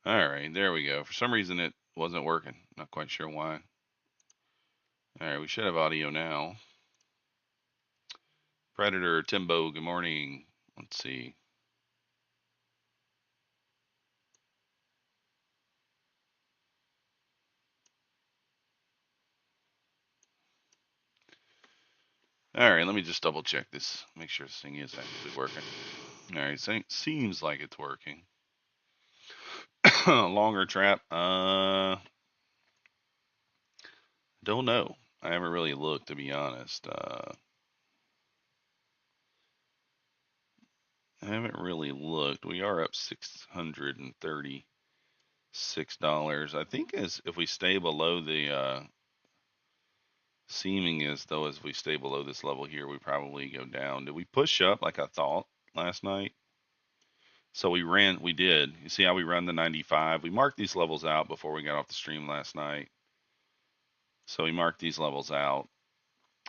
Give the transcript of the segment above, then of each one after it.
All right, there we go. For some reason it wasn't working. Not quite sure why. All right, we should have audio now. Predator, Timbo, good morning. Let's see. All right, let me just double check this. Make sure this thing is actually working. All right, so seems like it's working. Longer trap. Don't know. I haven't really looked, to be honest. I haven't really looked. We are up $636. I think as if we stay below the seeming as though as we stay below this level here, we probably go down. Did we push up like I thought last night? So we did. You see how we run the 95? We marked these levels out before we got off the stream last night. So we marked these levels out.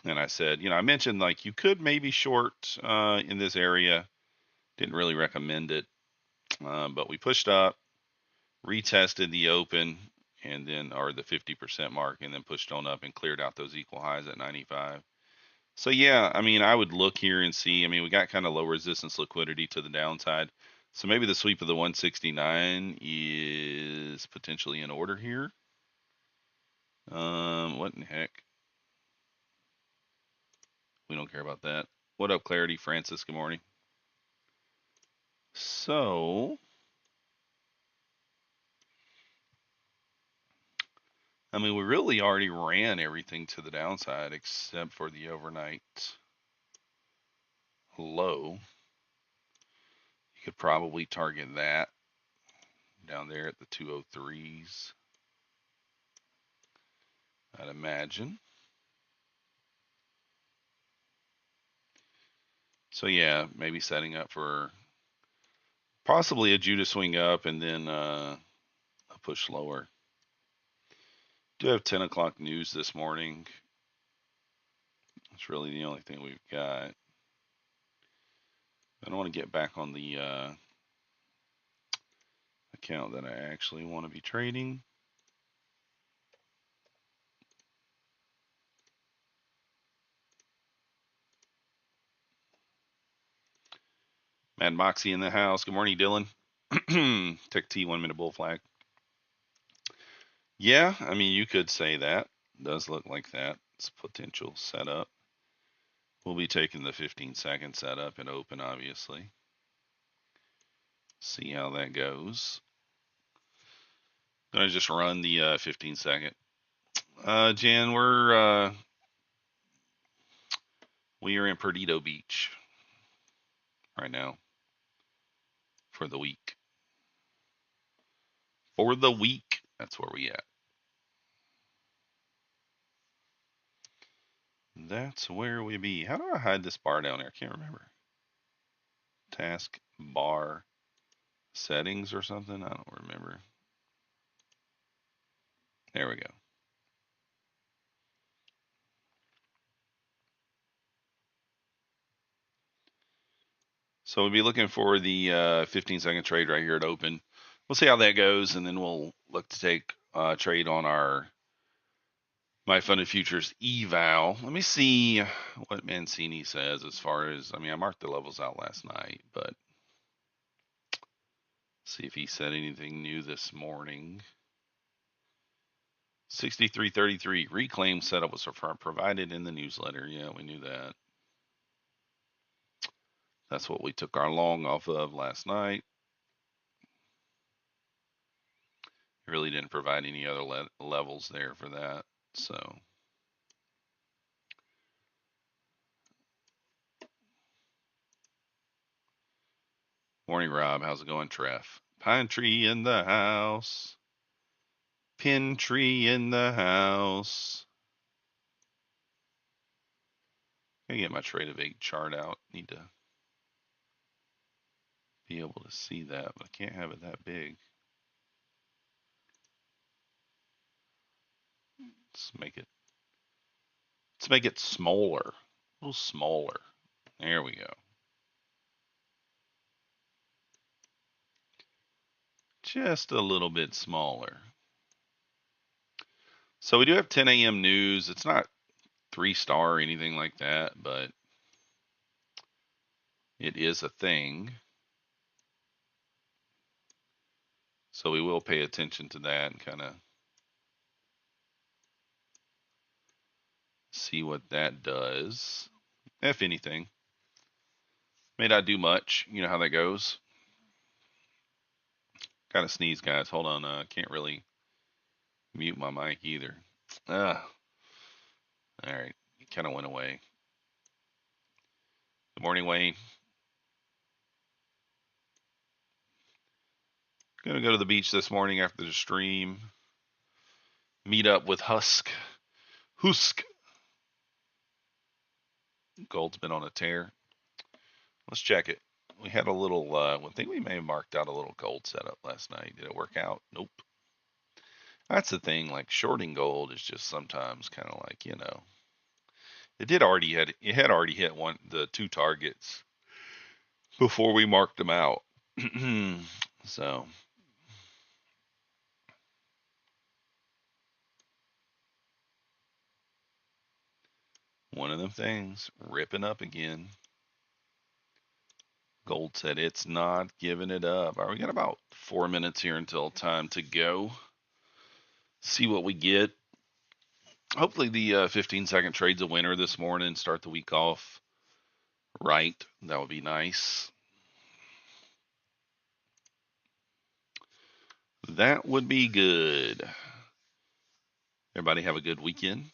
And I said, I mentioned like you could maybe short in this area. Didn't really recommend it. But we pushed up, retested the open, and then, or the 50% mark, and then pushed on up and cleared out those equal highs at 95. So yeah, I mean, I would look here and see. I mean, we got kind of low resistance liquidity to the downside. So maybe the sweep of the 169 is potentially in order here. What in the heck? We don't care about that. What up, Clarity? Francis, good morning. So, I mean, we really already ran everything to the downside except for the overnight low. You could probably target that down there at the 203s, I'd imagine. So yeah, maybe setting up for possibly a Judah swing up and then a push lower. Do have 10 o'clock news this morning. That's really the only thing we've got. I don't want to get back on the account that I actually want to be trading. Mad Moxie in the house. Good morning, Dylan. Tech T 1 minute bull flag. Yeah, I mean, you could say that. It does look like that. It's potential setup. We'll be taking the 15-second setup and open, obviously. See how that goes. Gonna just run the 15-second. Jan, we are in Perdido Beach right now for the week. For the week, that's where we at. That's where we be. How do I hide this bar down there? I can't remember. Task bar settings or something? I don't remember. There we go. So we'll be looking for the 15-second trade right here at open. We'll see how that goes, and then we'll look to take a trade on our My Funded Futures eval. Let me see what Mancini says as far as, I mean, I marked the levels out last night, but see if he said anything new this morning. 63.33 reclaim setup was provided in the newsletter. Yeah, we knew that. That's what we took our long off of last night. Really didn't provide any other levels there for that. So morning, Rob. How's it going, Treff? Pine tree in the house. Pin tree in the house. Gotta get my trade of 8 chart out. Need to be able to see that, but I can't have it that big. Let's make it smaller. A little smaller. There we go. just a little bit smaller. So we do have 10 a.m. news. It's not 3-star or anything like that, but it is a thing. So we will pay attention to that and kind of see what that does, if anything. May not do much. You know how that goes. Kind of sneeze, guys. Hold on. Can't really mute my mic either. All right. It kind of went away. Good morning, Wayne. Gonna go to the beach this morning after the stream. Meet up with Husk. Gold's been on a tear. Let's check it. We had a little, I think we may have marked out a little gold setup last night. Did it work out? Nope. That's the thing, like shorting gold is just sometimes kind of like, it had already hit the 2 targets before we marked them out. So one of them things ripping up again. Gold said it's not giving it up. All right, we got about 4 minutes here until time to go. See what we get. Hopefully the 15-second trade's a winner this morning. Start the week off right. That would be nice. That would be good. Everybody have a good weekend.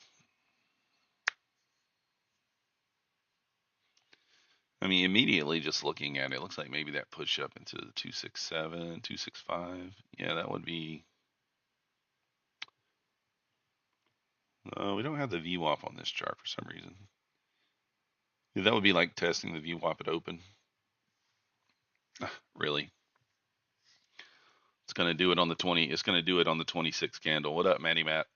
I mean, immediately just looking at it, looks like maybe that push up into the 267, 265. Yeah, that would be. We don't have the VWAP on this chart for some reason. Yeah, that would be like testing the VWAP at open. Really? It's gonna do it on the 20. It's gonna do it on the 26 candle. What up, Matty Matt?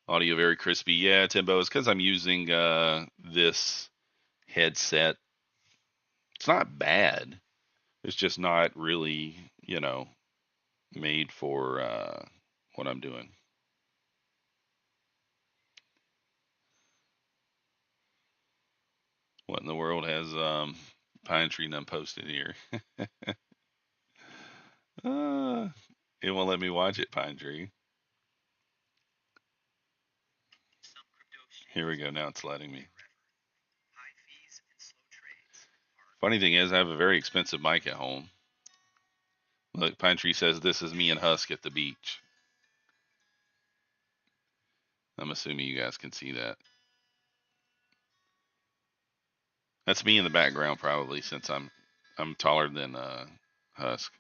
Audio very crispy. Yeah, Timbo. It's because I'm using this headset. It's not bad. It's just not really, made for what I'm doing. What in the world has Pine Tree Num posted here? It won't let me watch it, Pine Tree. Here we go. Now it's letting me. Funny thing is, I have a very expensive mic at home. Look, Pine Tree says this is me and Husk at the beach. I'm assuming you guys can see that. That's me in the background, probably, since I'm taller than Husk.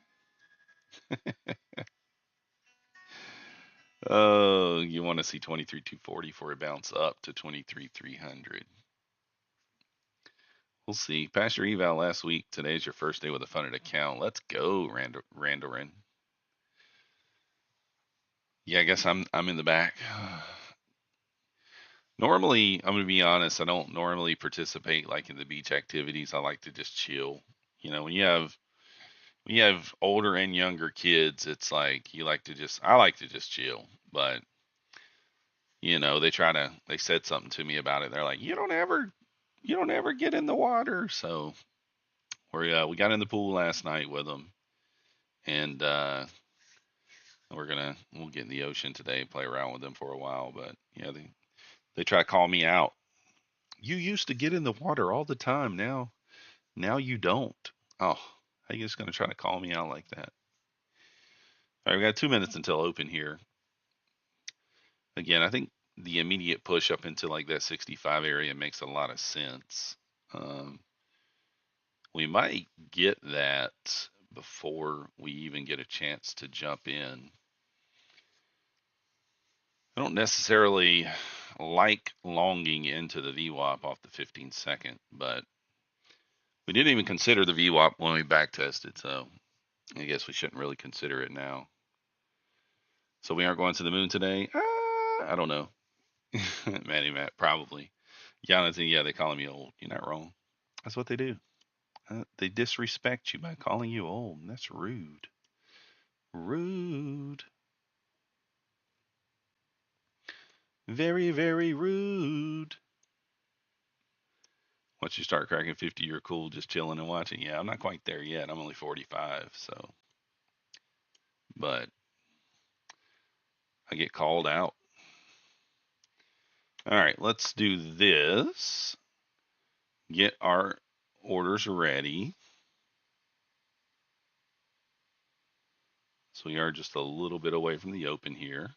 Oh, you want to see 23,240 for a bounce up to 23,300. We'll see. Passed your eval last week. Today's your first day with a funded account. Let's go, Randorin. Yeah, I guess I'm in the back. Normally, I'm gonna be honest, I don't normally participate like in the beach activities. I like to just chill. When you have older and younger kids, it's like I like to just chill. But they said something to me about it. They're like, you don't ever get in the water. So we got in the pool last night with them, and we'll get in the ocean today, play around with them for a while. But yeah, they try to call me out. You used to get in the water all the time. Now you don't. Oh, how you just gonna try to call me out like that? All right, we got 2 minutes until open here. Again, I think the immediate push up into like that 65 area makes a lot of sense. We might get that before we even get a chance to jump in. I don't necessarily like longing into the VWAP off the 15-second, but we didn't even consider the VWAP when we back tested, so I guess we shouldn't really consider it now. So we aren't going to the moon today? I don't know. Matt, probably. Jonathan, yeah, they call me old. You're not wrong. That's what they do. They disrespect you by calling you old. That's rude. Rude. Very, very rude. Once you start cracking 50, you're cool just chilling and watching. Yeah, I'm not quite there yet. I'm only 45, so. But I get called out. All right, let's do this. Get our orders ready. So we are just a little bit away from the open here.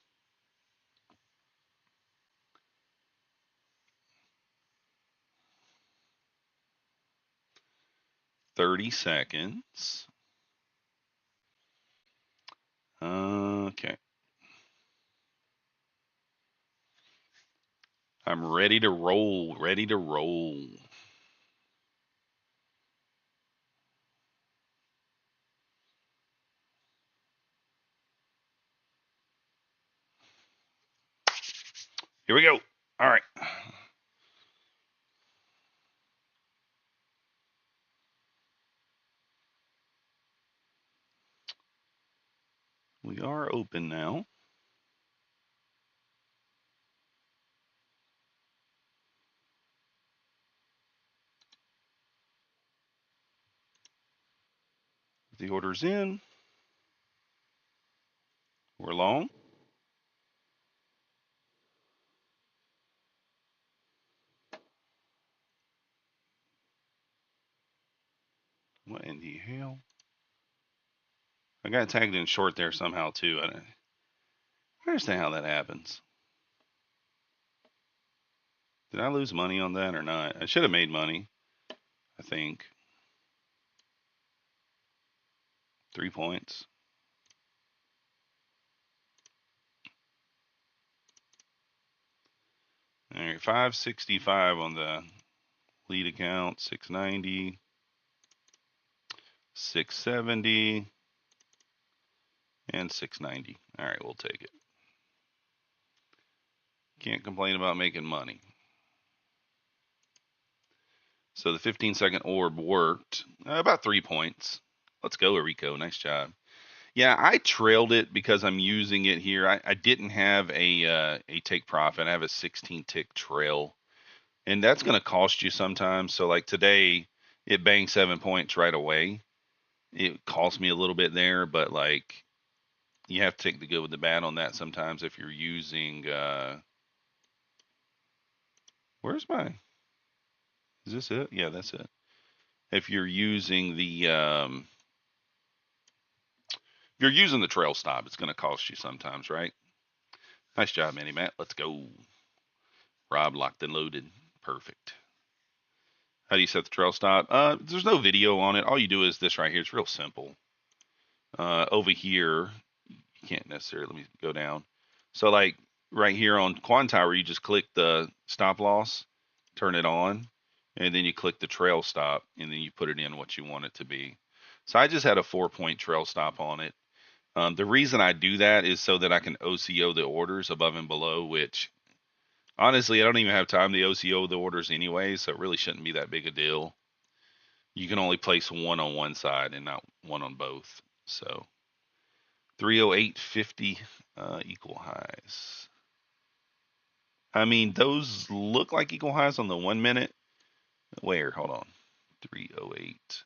30 seconds. Okay. I'm ready to roll. Ready to roll. Here we go. All right. We are open now. The order's in. We're long. What in the hell? I got tagged in short there somehow too. I don't understand how that happens. Did I lose money on that or not? I should have made money, I think. 3 points. All right, 565 on the lead account, 690, 670, and 690. All right, we'll take it. Can't complain about making money. So the 15-second orb worked. About 3 points. Let's go, Rico. Nice job. Yeah, I trailed it because I'm using it here. I didn't have a take profit. I have a 16 tick trail, and that's going to cost you sometimes. So like today, it banged 7 points right away. It cost me a little bit there, but like you have to take the good with the bad on that sometimes if you're using. Where's my? Is this it? Yeah, that's it. If you're using the if you're using the trail stop, it's going to cost you sometimes, right? Nice job, Manny Matt. Let's go. Rob locked and loaded. Perfect. How do you set the trail stop? There's no video on it. All you do is this right here. It's real simple. Over here, you can't necessarily, let me go down. So like right here on Quantimer, you just click the stop loss, turn it on, and then you click the trail stop, and then you put it in what you want it to be. So I just had a 4-point trail stop on it. The reason I do that is so that I can OCO the orders above and below, which honestly, I don't even have time to OCO the orders anyway, so it really shouldn't be that big a deal. You can only place one on one side and not one on both. So 308.50 equal highs. I mean, those look like equal highs on the 1 minute. Where? Hold on. 308.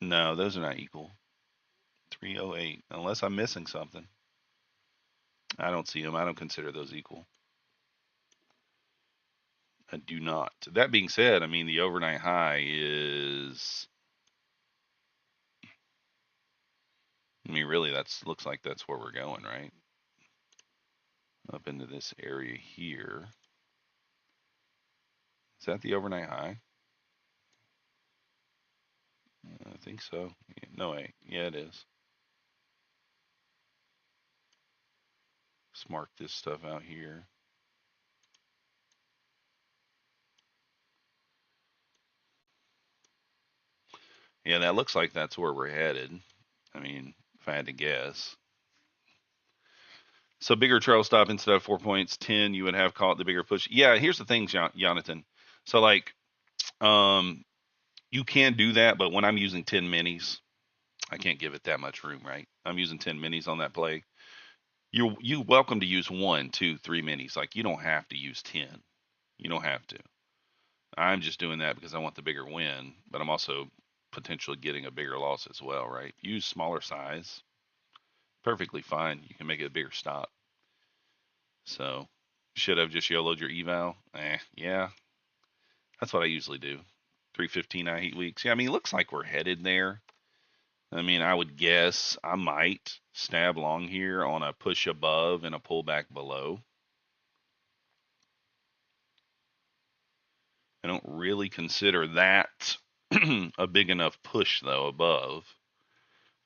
No, those are not equal. 308. Unless I'm missing something. I don't see them. I don't consider those equal. I do not. That being said, I mean, the overnight high is. I mean, really, that's looks like that's where we're going, right? Up into this area here. Is that the overnight high? I think so. No, wait. Yeah, it is. Let's mark this stuff out here. Yeah, that looks like that's where we're headed. I mean, if I had to guess. So bigger trail stop instead of 4 points, 10, you would have caught the bigger push. Yeah, here's the thing, Jonathan. So like You can do that, but when I'm using 10 minis, I can't give it that much room, right? I'm using 10 minis on that play. You're welcome to use 1, 2, 3 minis. Like, you don't have to use 10. You don't have to. I'm just doing that because I want the bigger win, but I'm also potentially getting a bigger loss as well, right? Use smaller size. Perfectly fine. You can make it a bigger stop. So, should have just YOLO'd your eval? Yeah. That's what I usually do. 315 I heat weeks. Yeah, I mean, it looks like we're headed there. I mean, I would guess I might stab long here on a push above and a pullback below. I don't really consider that a big enough push, though, above.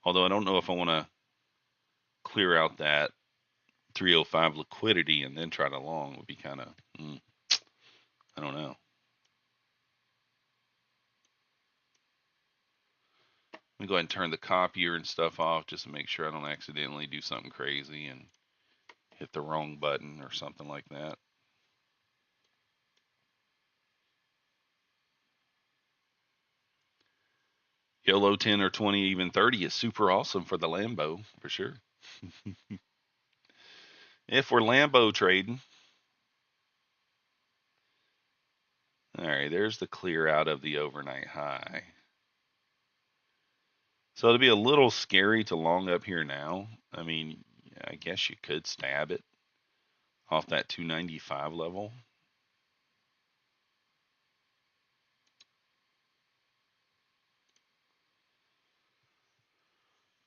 Although I don't know if I want to clear out that 305 liquidity and then try to long would be kind of, I don't know. Let me go ahead and turn the copier and stuff off just to make sure I don't accidentally do something crazy and hit the wrong button or something like that. YOLO 10 or 20, even 30 is super awesome for the Lambo, for sure. If we're Lambo trading. All right, there's the clear out of the overnight high. So it'll be a little scary to long up here now. I mean, I guess you could stab it off that 295 level.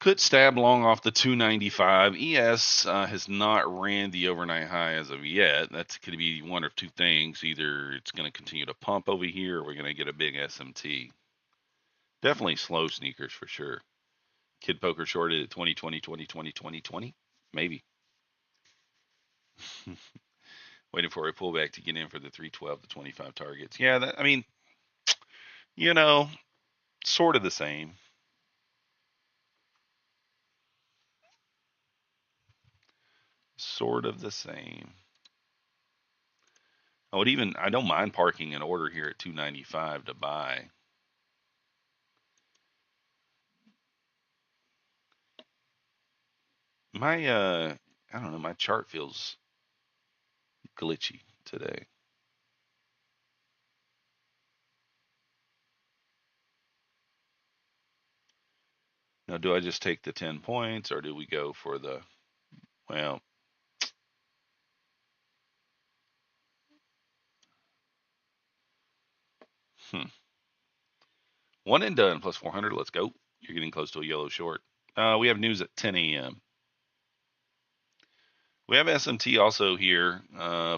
Could stab long off the 295. ES has not ran the overnight high as of yet. That's going to be one of two things. Either it's going to continue to pump over here or we're going to get a big SMT. Definitely slow sneakers for sure. Kid Poker shorted at 2020, 2020, 2020. Maybe. Waiting for a pullback to get in for the 312 to 25 targets. Yeah, that, I mean, you know, sort of the same. Sort of the same. I don't mind parking an order here at 295 to buy. My I don't know, my chart feels glitchy today. Now, do I just take the 10 points or do we go for the, well, hmm. One and done plus 400. Let's go. You're getting close to a yellow short. We have news at 10 a.m. We have SMT also here.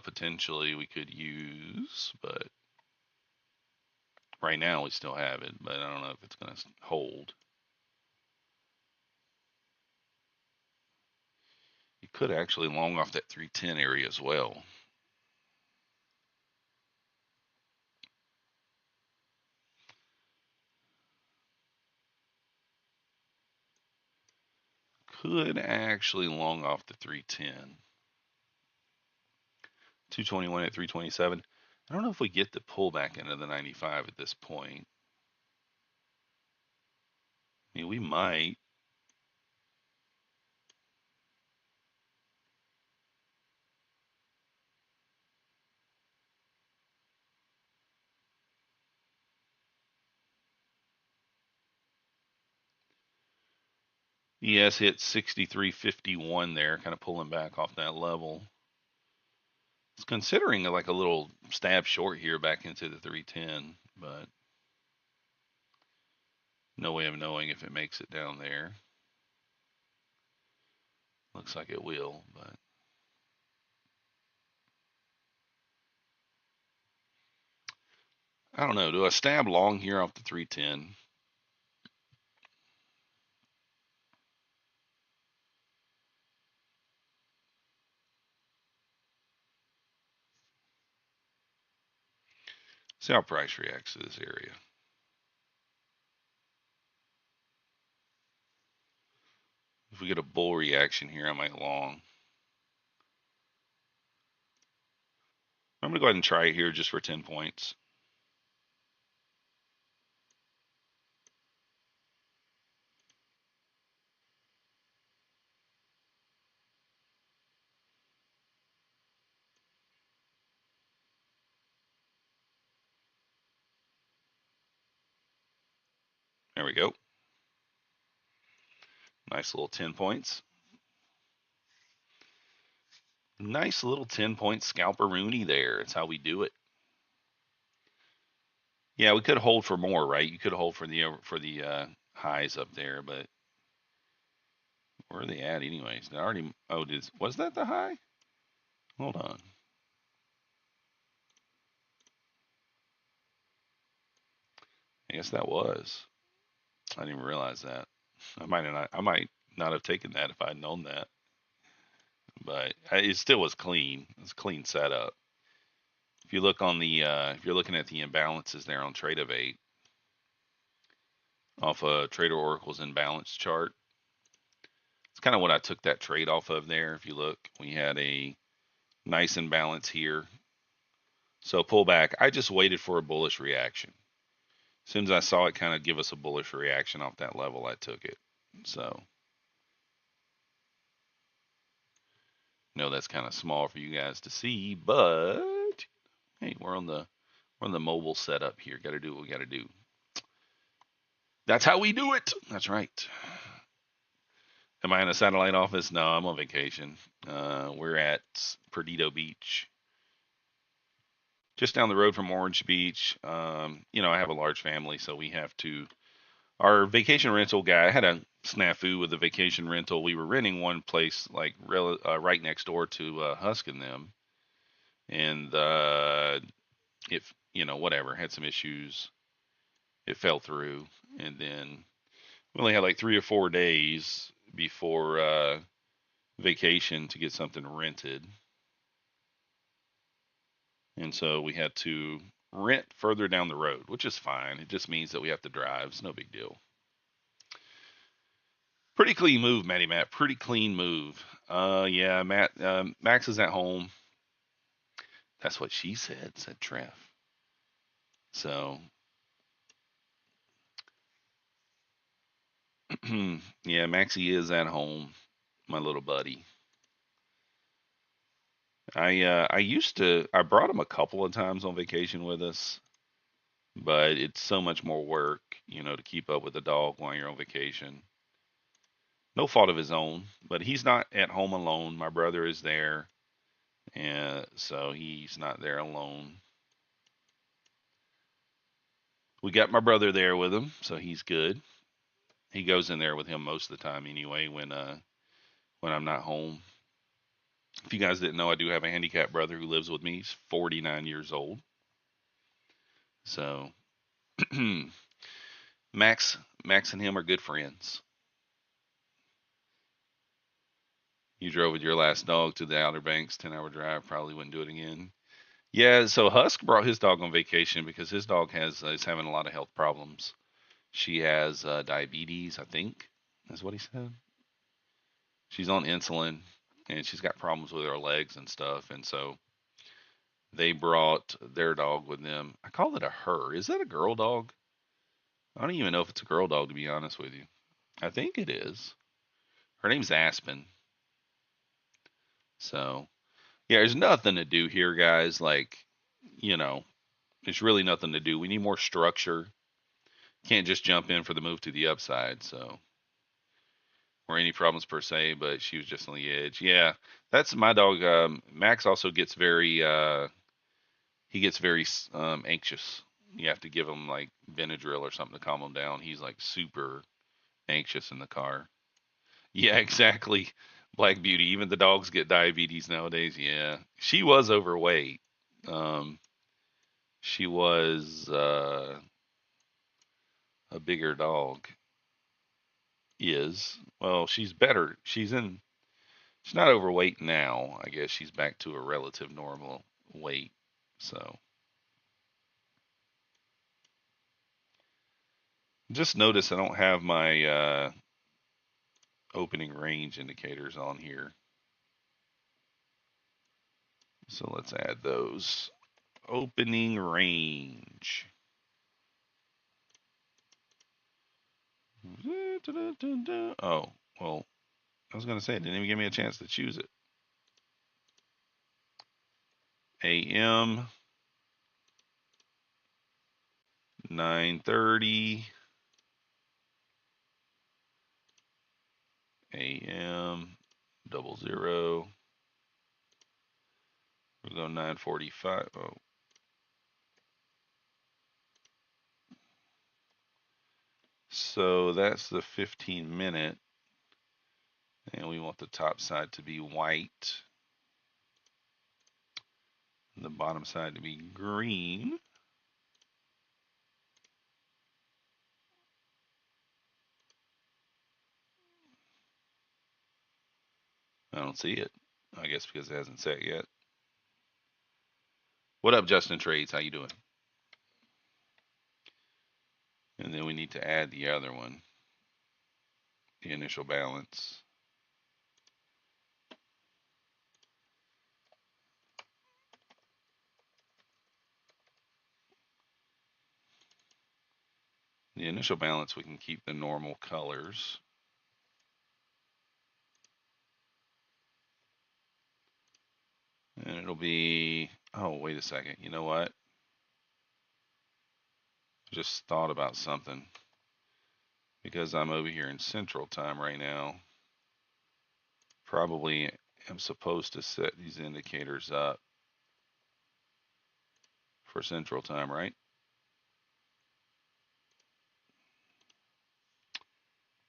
Potentially we could use, but right now we still have it, but I don't know if it's going to hold. You could actually long off that 310 area as well. Could actually long off the 310. 221 at 327. I don't know if we get the pullback into the 95 at this point. I mean, we might. ES hit 63.51 there, kind of pulling back off that level. It's considering like a little stab short here back into the 310, but no way of knowing if it makes it down there. Looks like it will, but I don't know. Do I stab long here off the 310? See how price reacts to this area. If we get a bull reaction here, I might long. I'm going to go ahead and try it here just for 10 points. There we go. Nice little 10 points. Nice little 10-point scalper-rooney there. That's how we do it. Yeah, we could hold for more, right? You could hold for the highs up there, but where are they at anyways? They already. Oh, was that the high? Hold on. I guess that was. I didn't realize that. I might not have taken that if I'd known that. But it still was clean. It was a clean setup. If you look on if you're looking at the imbalances there on Trade-O-Eight, off of Trader Oracle's imbalance chart, it's kind of what I took that trade off of there. If you look, we had a nice imbalance here. So pullback. I just waited for a bullish reaction. As soon as I saw it kind of give us a bullish reaction off that level, I took it. So, no, that's kind of small for you guys to see, but hey, we're on the mobile setup here. Got to do what we got to do. That's how we do it. That's right. Am I in a satellite office? No, I'm on vacation. We're at Perdido Beach, just down the road from Orange Beach. I have a large family, so we have to. Our vacation rental guy had a snafu with the vacation rental. We were renting one place like right next door to Husk and them, and if whatever had some issues, it fell through, and then we only had like 3 or 4 days before vacation to get something rented, and so we had to rent further down the road, which is fine. It just means that we have to drive. It's no big deal. Pretty clean move, Matty Matt. Pretty clean move. Yeah, Max is at home. That's what she said Trev. So, yeah, Maxie is at home, my little buddy. I brought him a couple of times on vacation with us, but it's so much more work, to keep up with the dog while you're on vacation. No fault of his own, but he's not at home alone. My brother is there, and so he's not there alone. We got my brother there with him, so he's good. He goes in there with him most of the time anyway when I'm not home. If you guys didn't know, I do have a handicapped brother who lives with me. He's 49 years old. So Max and him are good friends. You drove with your last dog to the Outer Banks, 10-hour drive. Probably wouldn't do it again. Yeah, so Husk brought his dog on vacation because his dog is having a lot of health problems. She has diabetes, I think, is what he said. She's on insulin, and she's got problems with her legs and stuff. And so they brought their dog with them. I call it a her. Is that a girl dog? I don't even know if it's a girl dog, to be honest with you. I think it is. Her name's Aspen. So, yeah, there's nothing to do here, guys. Like, there's really nothing to do. We need more structure. Can't just jump in for the move to the upside. So, or any problems per se, but she was just on the edge. Yeah, that's my dog. Max also gets very anxious. You have to give him like Benadryl or something to calm him down. He's like super anxious in the car. Yeah, exactly. Black Beauty. Even the dogs get diabetes nowadays. Yeah, she was overweight. Um, she was a bigger dog. Well, she's better. She's not overweight now. I guess she's back to a relative normal weight. So just notice I don't have my opening range indicators on here. So let's add those. Opening range. Oh, well, I was going to say, it didn't even give me a chance to choose it. AM 9:30 AM, 00. We'll go 945. Oh. So that's the 15-minute. And we want the top side to be white. And the bottom side to be green. I don't see it. I guess because it hasn't set yet. What up, Justin Trades? How you doing? And then we need to add the other one, the initial balance. The initial balance, we can keep the normal colors. And it'll be, oh, wait a second. You know what? Just thought about something. Because I'm over here in Central Time right now, probably am supposed to set these indicators up for Central Time, right?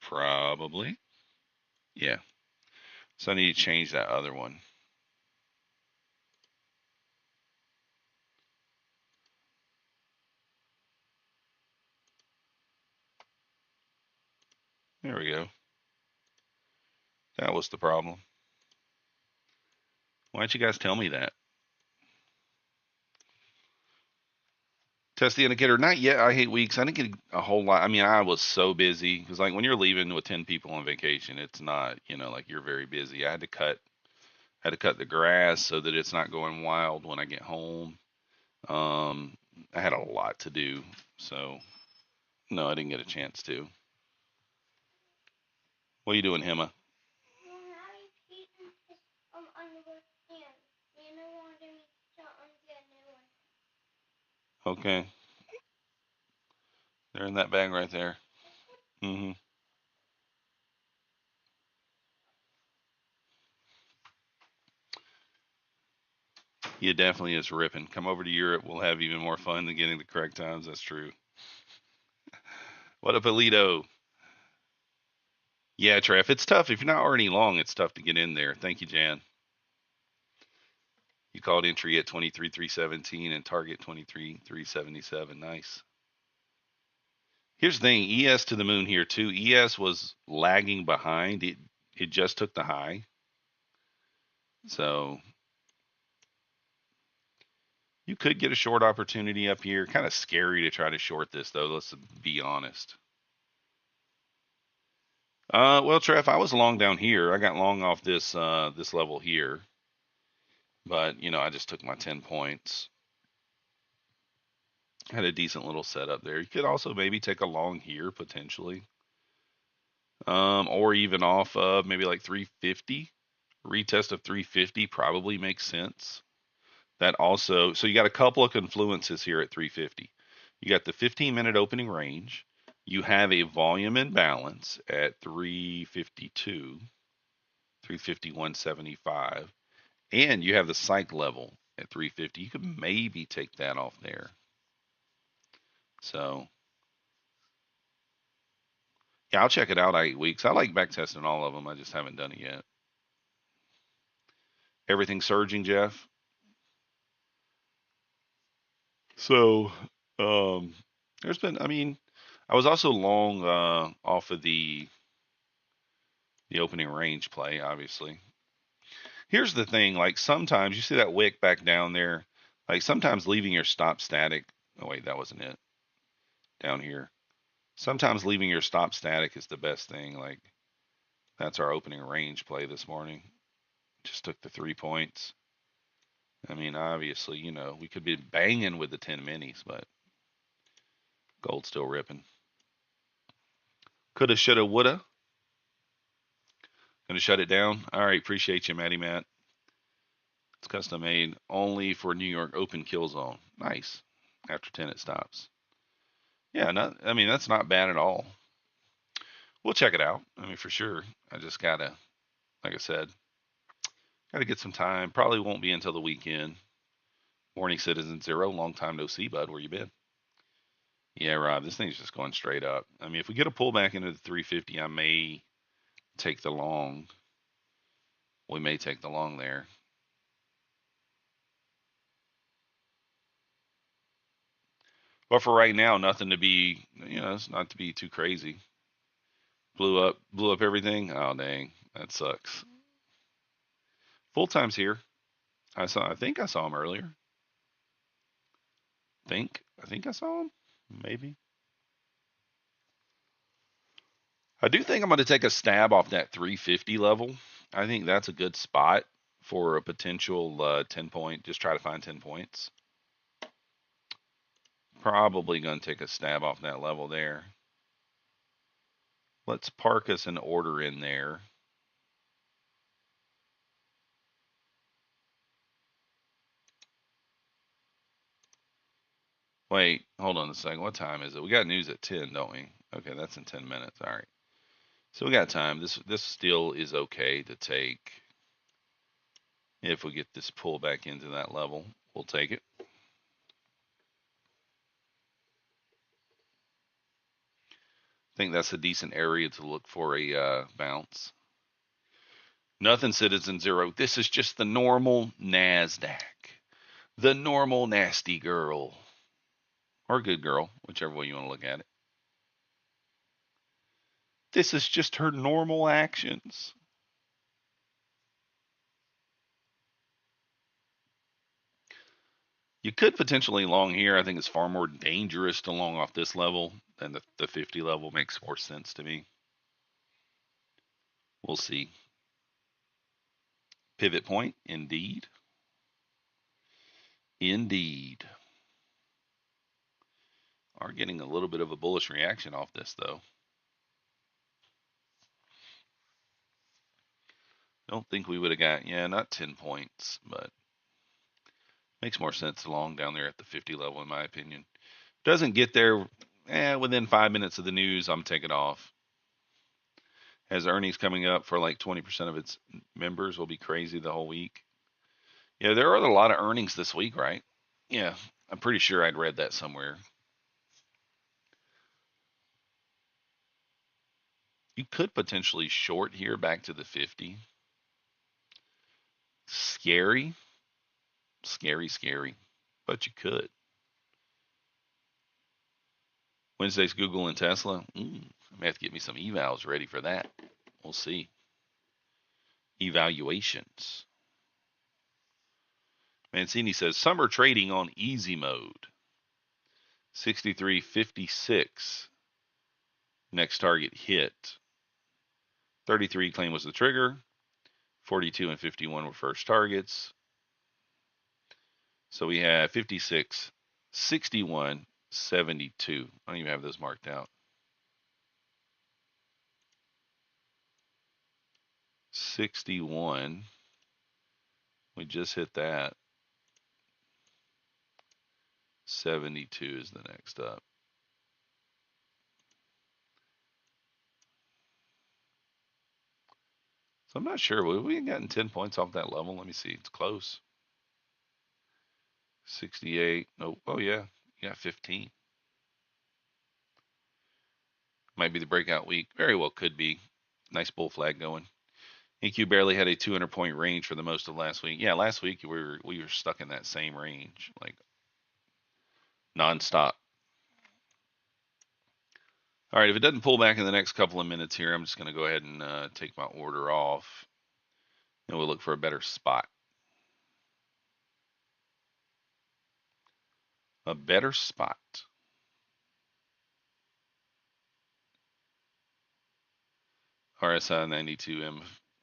Probably. Yeah. So I need to change that other one. There we go. That was the problem. Why don't you guys tell me that? Test the indicator. Not yet. I hate weeks. I didn't get a whole lot. I mean, I was so busy because, like, when you're leaving with 10 people on vacation, it's not, like you're very busy. I had to cut the grass so that it's not going wild when I get home. I had a lot to do, so no, I didn't get a chance to. What are you doing, Hema? Okay, they're in that bag right there. Mm-hmm. Yeah, definitely is ripping. Come over to Europe. We'll have even more fun than getting the correct times. That's true. What up, Alito? Yeah, Trev, it's tough. If you're not already long, it's tough to get in there. Thank you, Jan. You called entry at 23,317 and target 23,377. Nice. Here's the thing, ES to the moon here too. ES was lagging behind. It just took the high. So you could get a short opportunity up here. Kind of scary to try to short this though, let's be honest. Well, Trev, I was long down here. I got long off this level here. But, I just took my 10 points. Had a decent little setup there. You could also maybe take a long here potentially. Or even off of maybe like 350. Retest of 350 probably makes sense. That also, so you got a couple of confluences here at 350. You got the 15-minute opening range. You have a volume imbalance at 352, 351.75, and you have the psych level at 350. You could maybe take that off there. So, yeah, I'll check it out 8 weeks. I like back testing all of them. I just haven't done it yet. Everything surging, Jeff. So, there's been, I mean, I was also long off of the opening range play, obviously. Here's the thing, like sometimes you see that wick back down there, like sometimes leaving your stop static. Oh wait, that wasn't it. Down here. Sometimes leaving your stop static is the best thing. Like that's our opening range play this morning. Just took the 3 points. I mean, obviously, we could be banging with the 10 minis, but gold's still ripping. Coulda, shoulda, woulda. Gonna shut it down. All right, appreciate you, Matty Matt. It's custom made only for New York open kill zone. Nice. After 10 it stops. Yeah, I mean that's not bad at all. we'll check it out. I mean, for sure. I just gotta, like I said, gotta get some time. Probably won't be until the weekend. Morning Citizen Zero, long time no see, bud. Where you been? Yeah, Rob, this thing's just going straight up. I mean, if we get a pullback into the 350, I may take the long. We may take the long there. But for right now, nothing to be, it's not to be too crazy. Blew up everything. Oh dang, that sucks. Full time's here. I think I saw him earlier. I think I saw him. Maybe. I do think I'm going to take a stab off that 350 level. I think that's a good spot for a potential 10 point. Just try to find 10 points. Probably going to take a stab off that level there. Let's park us an order in there. Wait, hold on a second. What time is it? We got news at 10, don't we? Okay, that's in 10 minutes. All right. So we got time. This still is okay to take. If we get this pull back into that level, we'll take it. I think that's a decent area to look for a bounce. Nothing Citizen Zero. This is just the normal Nasdaq. The normal nasty girl. Or good girl, whichever way you want to look at it. This is just her normal actions. You could potentially long here. I think it's far more dangerous to long off this level than the 50 level. Makes more sense to me. We'll see. Pivot point, indeed. Indeed. Are getting a little bit of a bullish reaction off this, though. Don't think we would have got, not 10 points, but makes more sense to long down there at the 50 level, in my opinion. Doesn't get there within 5 minutes of the news, I'm taking off. Has earnings coming up for like 20% of its members, will be crazy the whole week. Yeah, there are a lot of earnings this week, right? Yeah, I'm pretty sure I'd read that somewhere. You could potentially short here back to the 50. Scary, scary, but you could. Wednesday's Google and Tesla. I may have to get me some evals ready for that. We'll see. Evaluations. Mancini says summer trading on easy mode. 63.56. Next target hit. 33 claim was the trigger. 42 and 51 were first targets. So we have 56, 61, 72. I don't even have those marked out. 61. We just hit that. 72 is the next up. So I'm not sure. We ain't gotten 10 points off that level. Let me see. It's close. 68. No. Oh, yeah. You got 15. Might be the breakout week. Very well could be. Nice bull flag going. EQ barely had a 200 point range for the most of last week. Yeah, last week we were stuck in that same range, like nonstop. All right, if it doesn't pull back in the next couple of minutes here, I'm just going to go ahead and take my order off, and we'll look for a better spot. A better spot. RSI 92,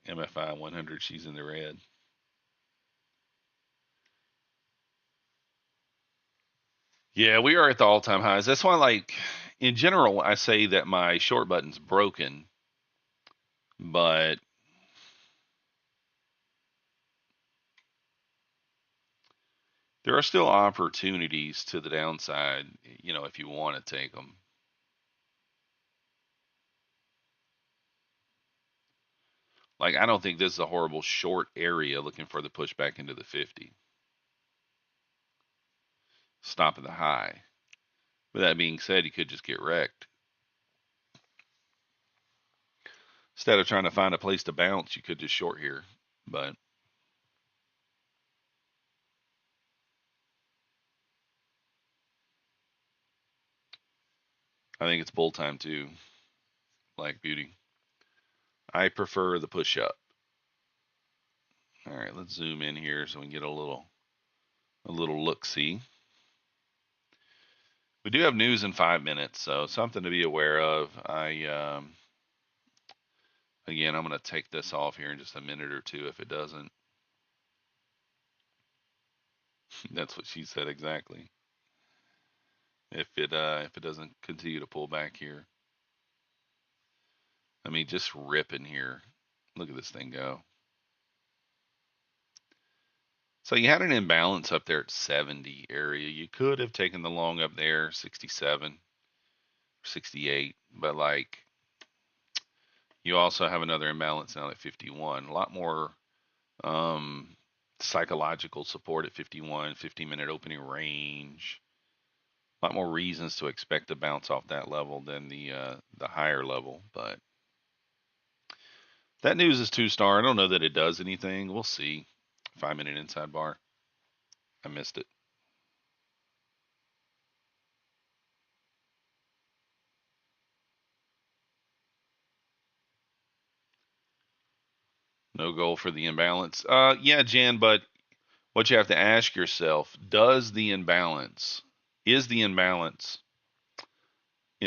MFI 100, she's in the red. Yeah, we are at the all-time highs. That's why, like, in general, I say that my short button's broken, but there are still opportunities to the downside, if you want to take them. Like, I don't think this is a horrible short area looking for the pushback into the 50. Stop at the high. With that being said, you could just get wrecked. Instead of trying to find a place to bounce, you could just short here. But I think it's bull time too, Black Beauty. I prefer the push up. All right, let's zoom in here so we can get a little look see. We do have news in 5 minutes, so something to be aware of. Again, I'm going to take this off here in just a minute or two if it doesn't. That's what she said exactly. If it doesn't continue to pull back here. I mean, just ripping here. Look at this thing go. So you had an imbalance up there at 70 area. You could have taken the long up there, 67, 68, but like you also have another imbalance now at 51. A lot more psychological support at 51, 15-minute opening range. A lot more reasons to expect to bounce off that level than the higher level, but that news is 2-star. I don't know that it does anything. We'll see. 5-minute inside bar. I missed it. No goal for the imbalance. Yeah, Jan, but what you have to ask yourself, is the imbalance in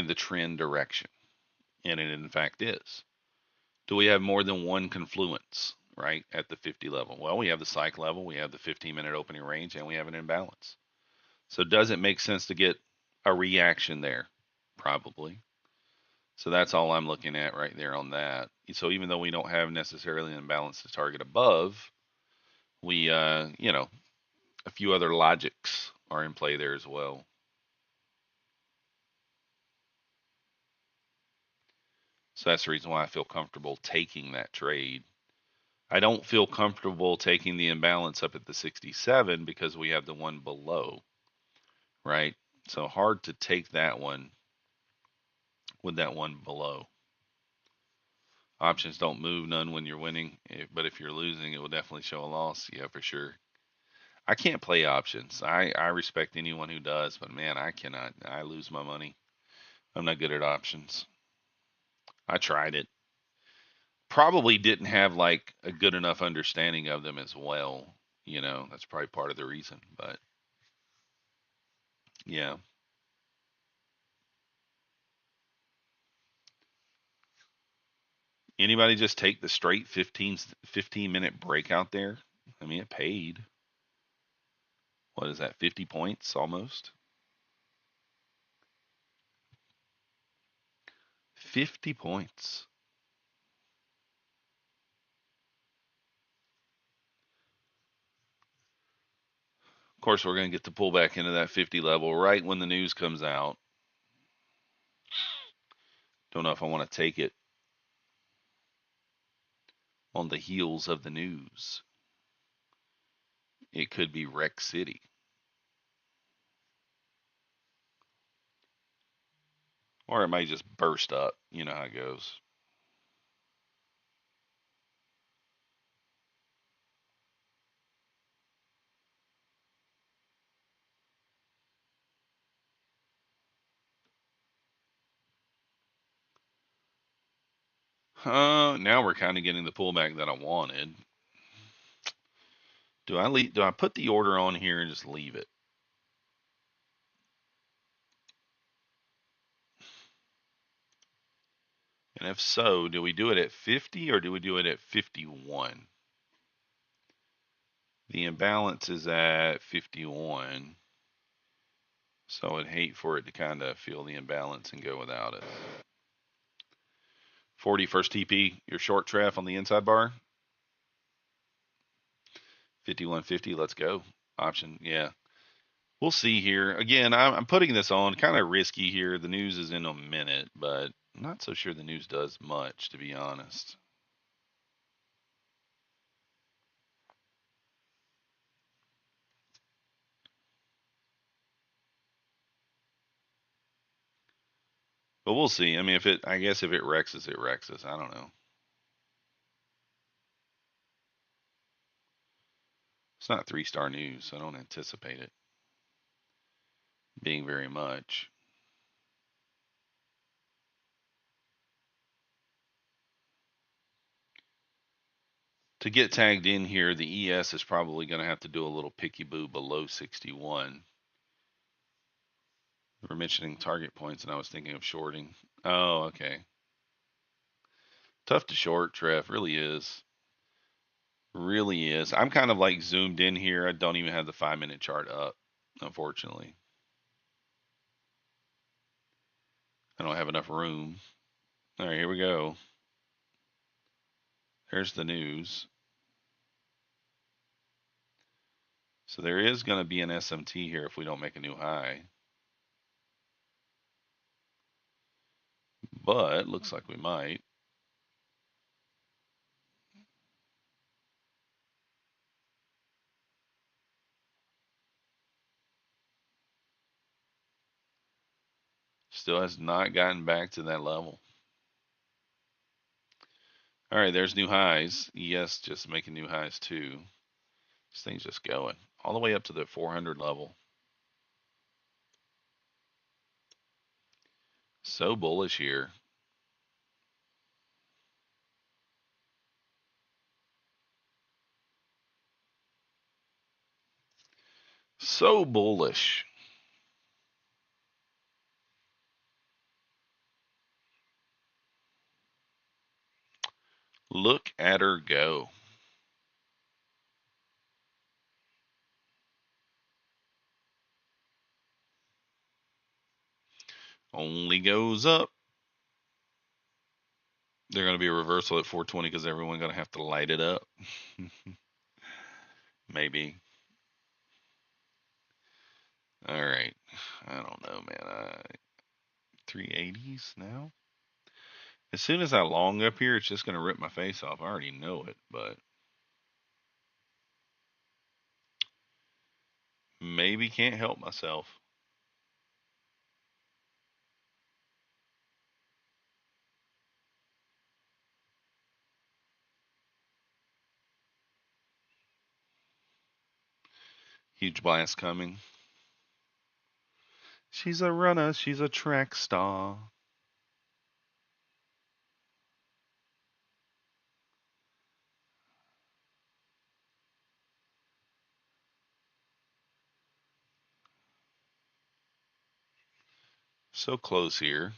the trend direction? And it in fact is. Do we have more than one confluence, right, at the 50 level? Well, we have the psych level, we have the 15-minute opening range, and we have an imbalance. So does it make sense to get a reaction there? Probably. So that's all I'm looking at right there on that. So even though we don't have necessarily an imbalance to target above, we, a few other logics are in play there as well. So that's the reason why I feel comfortable taking that trade. I don't feel comfortable taking the imbalance up at the 67 because we have the one below, right? So hard to take that one with that one below. Options don't move none when you're winning, but if you're losing, it will definitely show a loss. Yeah, for sure. I can't play options. I respect anyone who does, but man, I cannot. I lose my money. I'm not good at options. I tried it. Probably didn't have like a good enough understanding of them as well. That's probably part of the reason. But yeah. Anybody just take the straight 15-minute breakout there? I mean, it paid. What is that? 50 points almost? 50 points. Of course, we're going to get to pull back into that 50 level right when the news comes out. Don't know if I want to take it on the heels of the news. It could be Wreck City. Or it may just burst up. You know how it goes. Now we're kind of getting the pullback that I wanted. Do I put the order on here and just leave it? And if so, do we do it at 50 or do we do it at 51? The imbalance is at 51. So I'd hate for it to kind of feel the imbalance and go without it. 40 first TP, your short tref on the inside bar. 51.50, let's go. Option, yeah. We'll see here. Again, I'm putting this on kind of risky here. The news is in a minute, but I'm not so sure the news does much, to be honest. But we'll see. I mean, if it, I guess if it Rexes, it Rexes. I don't know. It's not 3-star news, so I don't anticipate it being very much. To get tagged in here, the ES is probably going to have to do a little picky boo below 61. We're mentioning target points, and I was thinking of shorting. Oh, okay. Tough to short, Trev. Really is. Really is. I'm kind of like zoomed in here. I don't even have the 5-minute chart up, unfortunately. I don't have enough room. All right, here we go. There's the news. So there is going to be an SMT here if we don't make a new high. But looks like we might. Still has not gotten back to that level. All right, there's new highs. ES just making new highs too. This thing's just going all the way up to the 400 level. So bullish here. So bullish. Look at her go. Only goes up. They're going to be a reversal at 420 because everyone's going to have to light it up. Maybe. All right. I don't know, man. 380s now? As soon as I long up here, it's just going to rip my face off. I already know it, but maybe can't help myself. Huge blast coming. She's a runner. She's a track star. So close here.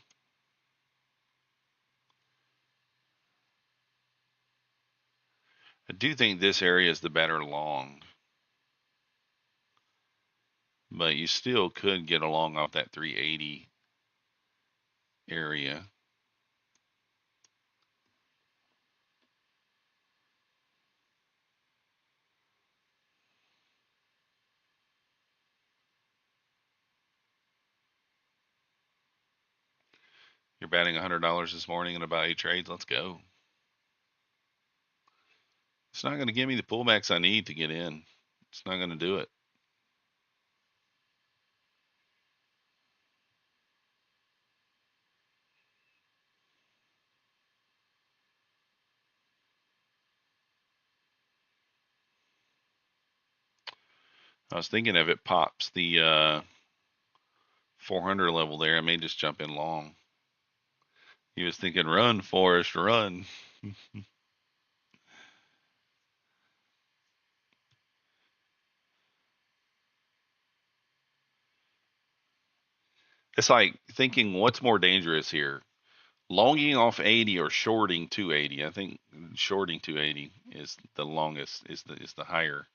I do think this area is the better long, but you still could get along off that 380 area. You're batting $100 this morning in about 8 trades. Let's go. It's not going to give me the pullbacks I need to get in. It's not going to do it. I was thinking if it pops the 400 level there, I may just jump in long. He was thinking, run, Forrest, run. It's like thinking, what's more dangerous here? Longing off 80 or shorting 280? I think shorting 280 is the longest, is the higher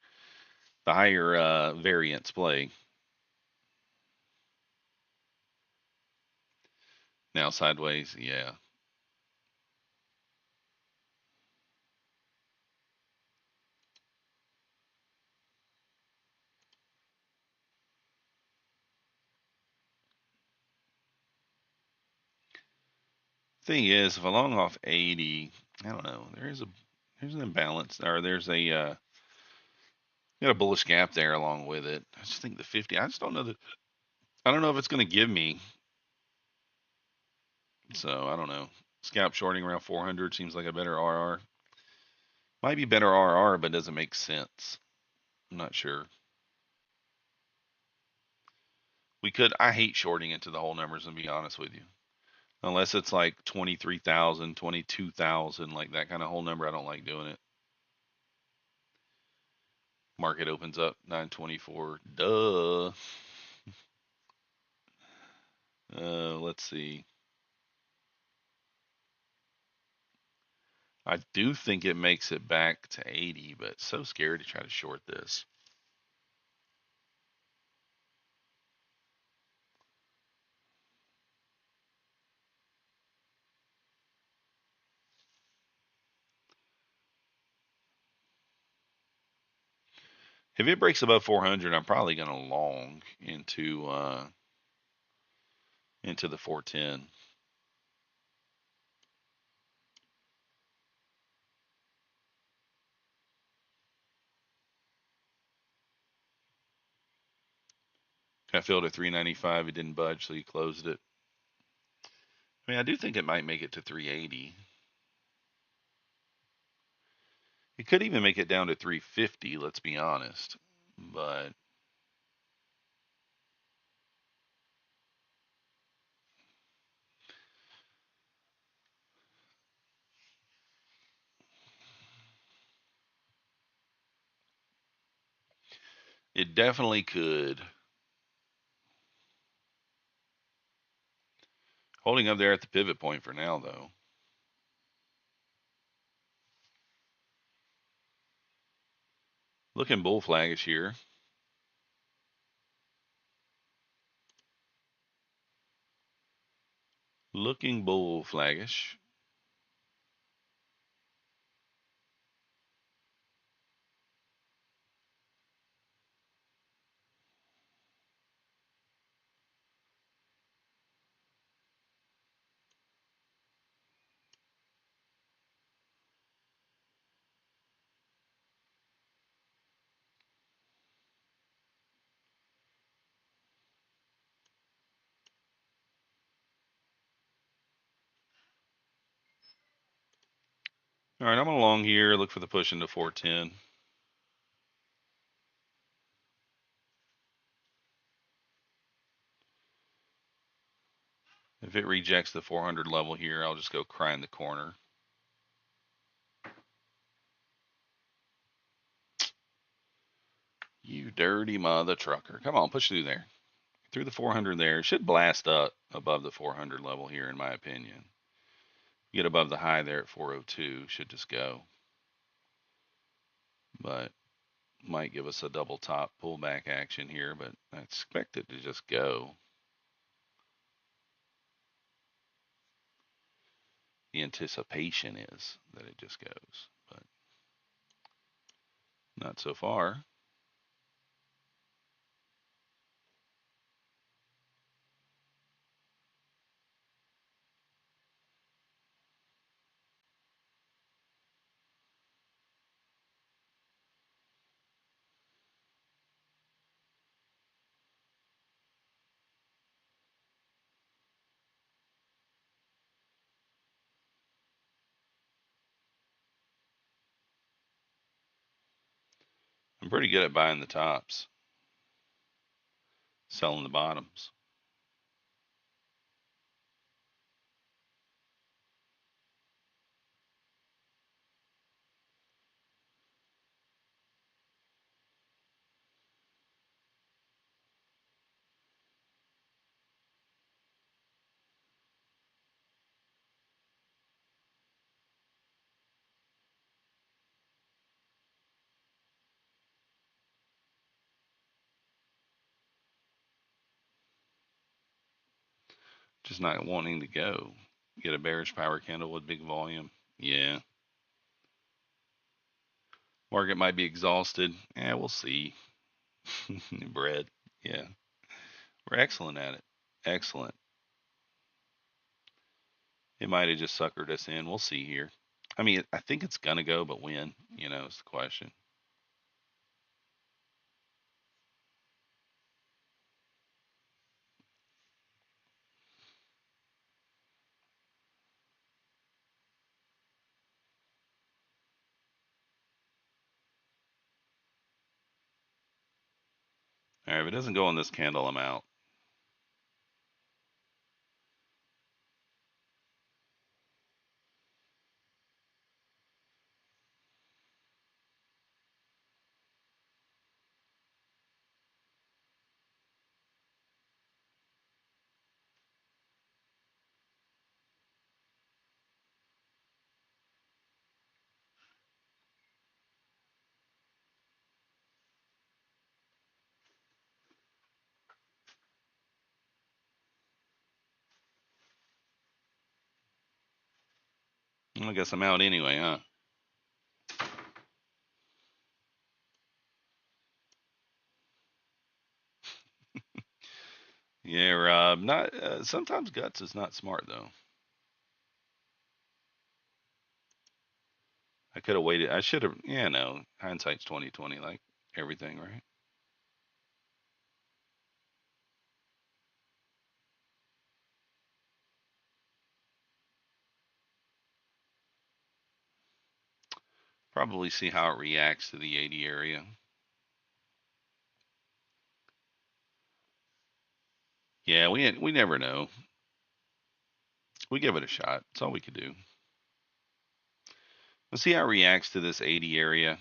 variance play. Now sideways, yeah. Thing is, if I long off 80, I don't know. There's an imbalance, or there's a got a bullish gap there along with it. I just think the 50. I just don't know that. I don't know if it's going to give me So I don't know. Scalp shorting around 400 seems like a better RR. Might be better RR, but doesn't make sense. I'm not sure. We could. I hate shorting into the whole numbers, and be honest with you. Unless it's like 23,000, 22,000, like that kind of whole number, I don't like doing it. Market opens up 924. Duh. Let's see. I do think it makes it back to 80, but so scared to try to short this. If it breaks above 400, I'm probably going to long into the 410. I filled at 395. It didn't budge, so you closed it. I mean, I do think it might make it to 380. It could even make it down to 350, let's be honest. But it definitely could. Holding up there at the pivot point for now, though. Looking bull flaggish here. Looking bull flaggish. All right, I'm along here. Look for the push into 410. If it rejects the 400 level here, I'll just go cry in the corner. You dirty mother trucker. Come on, push through there. Through the 400 there. It should blast up above the 400 level here, in my opinion. Get above the high there at 402. Should just go. But might give us a double top pullback action here, but I expect it to just go. The anticipation is that it just goes, but not so far. I'm pretty good at buying the tops, selling the bottoms. Just not wanting to go. Get a bearish power candle with big volume. Yeah. Market might be exhausted. Yeah, we'll see. Bread. Yeah. We're excellent at it. Excellent. It might have just suckered us in. We'll see here. I mean, I think it's gonna go, but when? Is the question. All right, if it doesn't go on this candle, I'm out. Well, I guess I'm out anyway, huh? Yeah, Rob. Not sometimes guts is not smart though. I could have waited. I should have. Yeah, no. Hindsight's 2020, like everything, right? Probably see how it reacts to the 80 area. Yeah, we never know. We give it a shot. That's all we could do. Let's see how it reacts to this 80 area.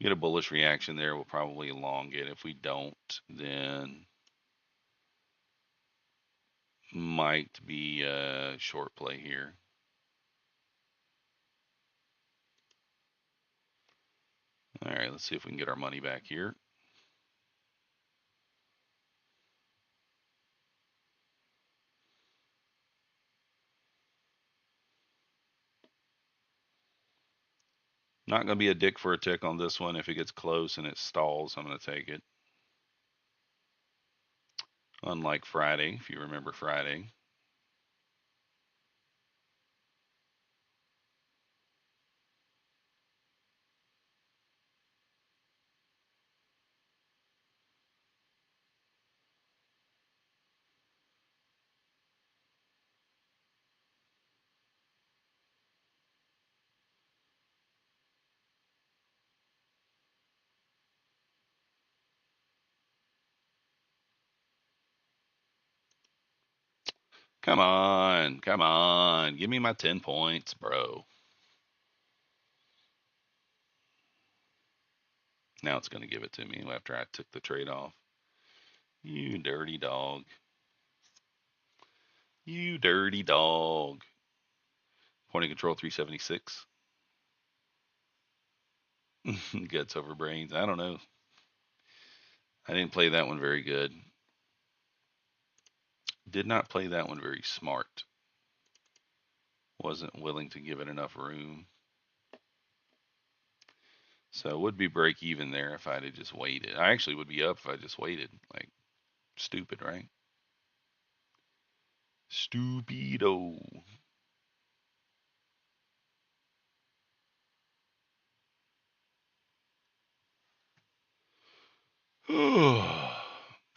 Get a bullish reaction there, we'll probably elongate. If we don't, then might be a short play here. All right, let's see if we can get our money back here. Not going to be a dick for a tick on this one. If it gets close and it stalls, I'm going to take it. Unlike Friday, if you remember Friday. Come on, come on. Give me my 10 points, bro. Now it's going to give it to me after I took the trade off. You dirty dog. You dirty dog. Point of control 376. Guts over brains. I don't know. I didn't play that one very good. Did not play that one very smart. Wasn't willing to give it enough room. So it would be break even there if I'd have just waited. I actually would be up if I just waited. Like, stupid, right? Stupido.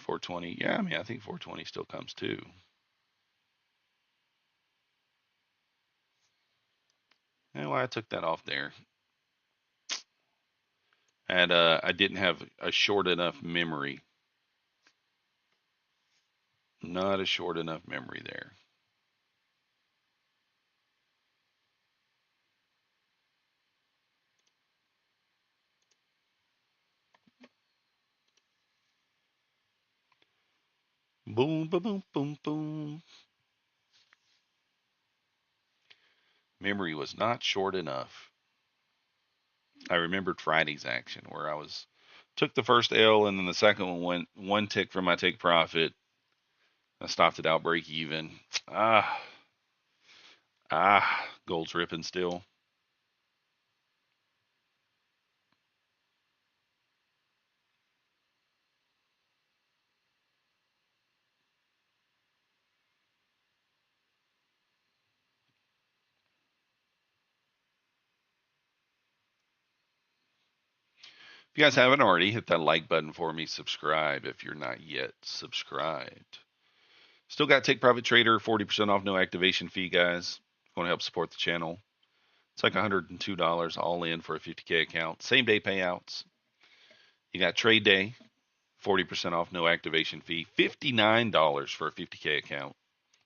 420. Yeah, I mean, I think 420 still comes too. And why I took that off there. And I didn't have a short enough memory. Not a short enough memory there. Boom, boom, boom, boom, boom. Memory was not short enough. I remembered Friday's action where I was took the first L and then the second one went one tick from my take profit. I stopped it out break even. Ah, gold's ripping still. If you guys haven't already, hit that like button for me. Subscribe if you're not yet subscribed. Still got Take Profit Trader, 40% off, no activation fee, guys. Want to help support the channel? It's like $102 all in for a 50K account. Same day payouts. You got trade day. 40% off, no activation fee. $59 for a 50K account.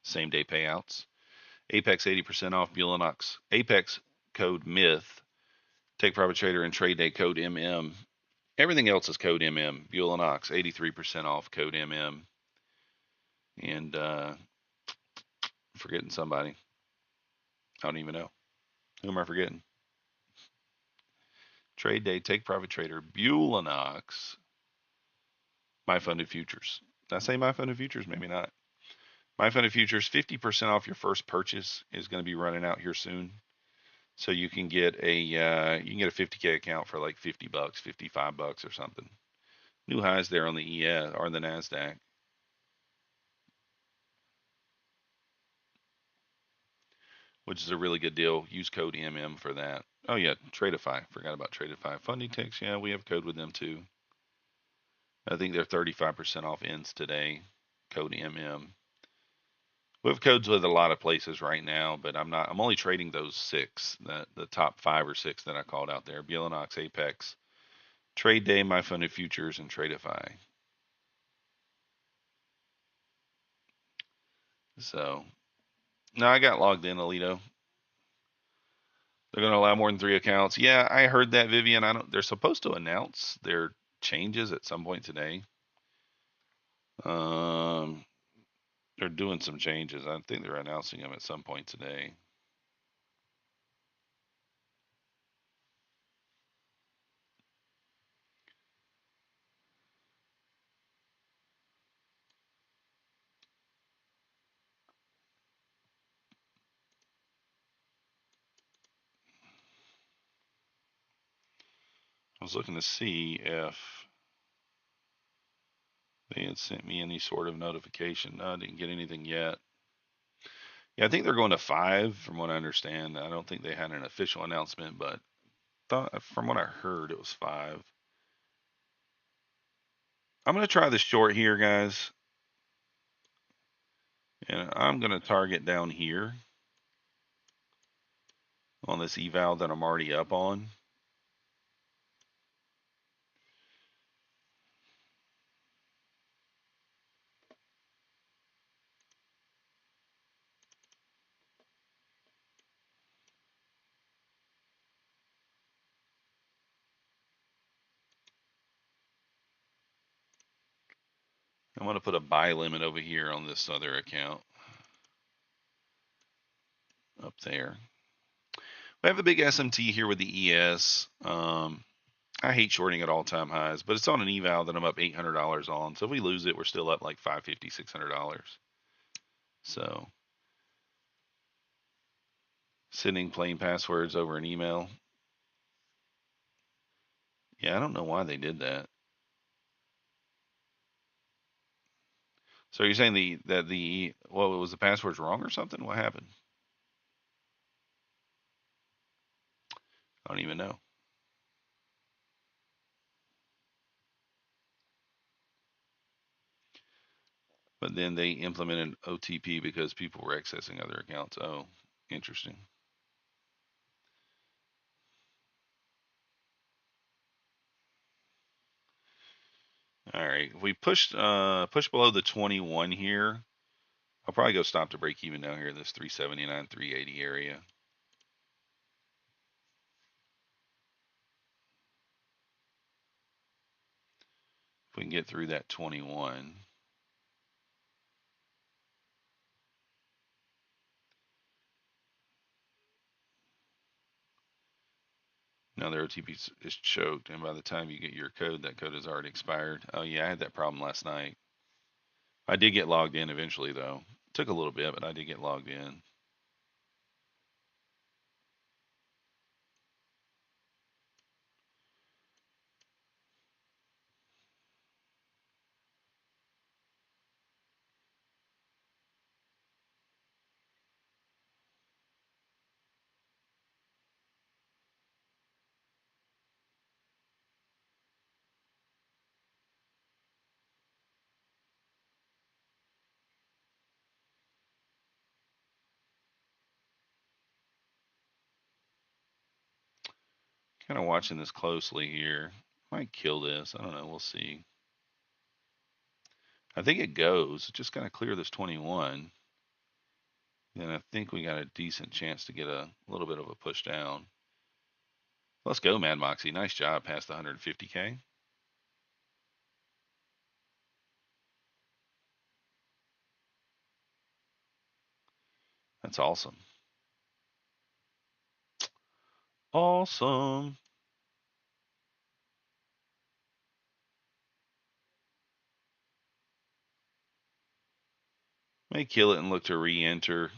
Same day payouts. Apex 80% off. Bulenox. Apex code MYTH. Take Profit Trader and Trade Day code MM. Everything else is code MM. Bulenox 83% off code MM. And forgetting somebody. I don't even know. Who am I forgetting? Trade Day, Take Profit Trader, Bulenox, My Funded Futures. Did I say My Funded Futures? Maybe not. My Funded Futures, 50% off your first purchase is going to be running out here soon. So you can get a 50K account for like $50, $55 or something. New highs there on the ES or the Nasdaq, which is a really good deal. Use code MM for that. Oh yeah, Tradeify. Forgot about Tradeify. Funding ticks. Yeah, we have code with them too. I think they're 35% off ends today. Code MM. We have codes with a lot of places right now, but I'm only trading those six, the top 5 or 6 that I called out there. Bulenox, Apex, Trade Day, My Funded Futures, and Tradeify. So now I got logged in, Alito. They're going to allow more than 3 accounts. Yeah, I heard that, Vivian. They're supposed to announce their changes at some point today. Um, they're doing some changes. I think they're announcing them at some point today. I was looking to see if they had sent me any sort of notification. No, I didn't get anything yet. Yeah, I think they're going to 5 from what I understand. I don't think they had an official announcement, but from what I heard, it was 5. I'm going to try the short here, guys. And I'm going to target down here on this eval that I'm already up on. I'm going to put a buy limit over here on this other account up there. We have a big SMT here with the ES. I hate shorting at all-time highs, but it's on an eval that I'm up $800 on. So if we lose it, we're still up like $550, $600. So sending plain passwords over an email. Yeah, I don't know why they did that. So you're saying was the passwords wrong or something? What happened? I don't even know. But then they implemented OTP because people were accessing other accounts. Oh, interesting. All right. If we push below the 21 here, I'll probably go stop to break even down here in this 379, 380 area. If we can get through that 21. Now their OTP is choked, and by the time you get your code, that code has already expired. Oh yeah, I had that problem last night. I did get logged in eventually though. It took a little bit, but I did get logged in. Kind of watching this closely here. Might kill this. I don't know. We'll see. I think it goes. Just got to clear this 21. Then I think we got a decent chance to get a little bit of a push down. Let's go, Mad Moxie. Nice job past the 150K. That's awesome. Awesome. May kill it and look to re-enter.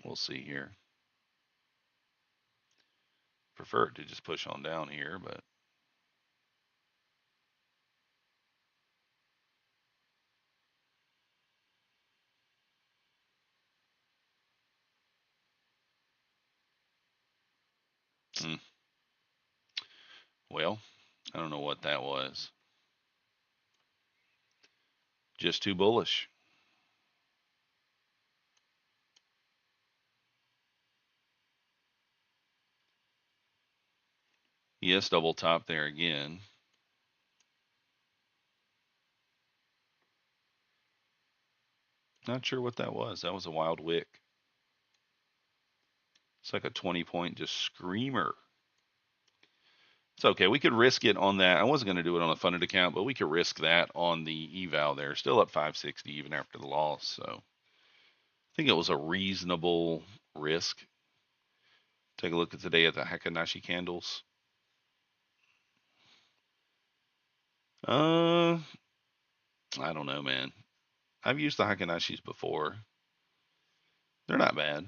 We'll see here. Prefer it to just push on down here, but well, I don't know what that was. Just too bullish. Yes, double top there again. Not sure what that was. That was a wild wick. It's like a 20-point just screamer. It's okay. We could risk it on that. I wasn't going to do it on a funded account, but we could risk that on the eval there. Still up 560 even after the loss. So I think it was a reasonable risk. Take a look at today at the Hakanashi candles. I don't know, man. I've used the Hakanashis before. They're not bad.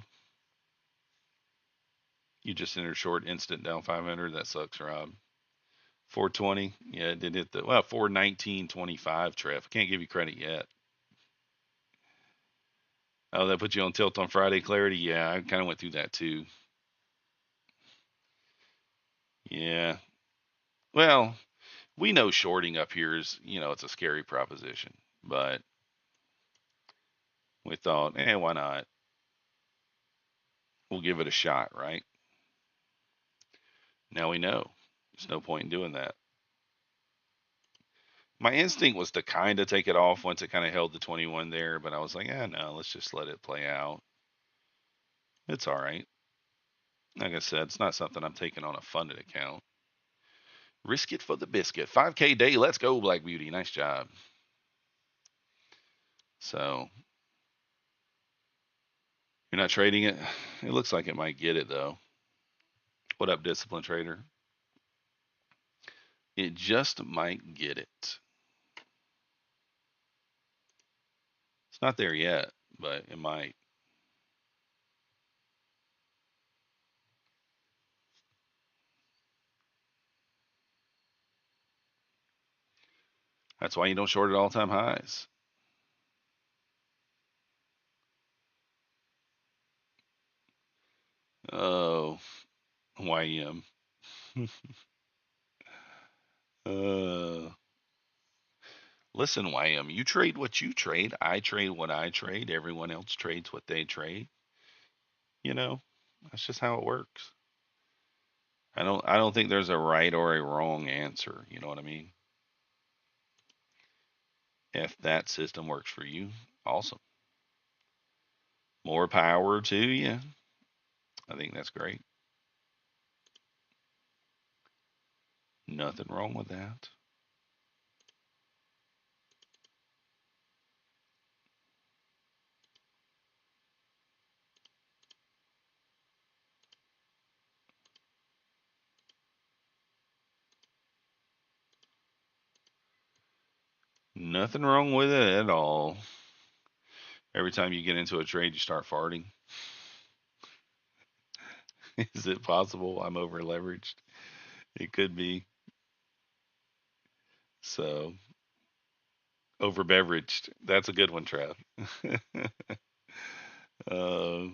You just entered short instant down 500. That sucks, Rob. 420. Yeah, it did hit the 419.25. Trev, can't give you credit yet. Oh, that put you on tilt on Friday, Clarity. Yeah, I kind of went through that too. Yeah. Well, we know shorting up here is, it's a scary proposition, but we thought, why not? We'll give it a shot, right? Now we know. There's no point in doing that. My instinct was to kind of take it off once it kind of held the 21 there, but I was like, no, let's just let it play out. It's all right. Like I said, it's not something I'm taking on a funded account. Risk it for the biscuit. 5K day. Let's go, Black Beauty. Nice job. So, you're not trading it? It looks like it might get it, though. What up, Discipline Trader? It just might get it. It's not there yet, but it might. That's why you don't short at all-time highs. Oh, YM. uh, Listen, YM, you trade what you trade. I trade what I trade. Everyone else trades what they trade. You know, that's just how it works. I don't think there's a right or a wrong answer. You know what I mean? If that system works for you, awesome. More power to you. I think that's great. Nothing wrong with that. Nothing wrong with it at all. Every time you get into a trade, you start farting. Is it possible I'm over leveraged? It could be. So, over beveraged. That's a good one, Trav. uh,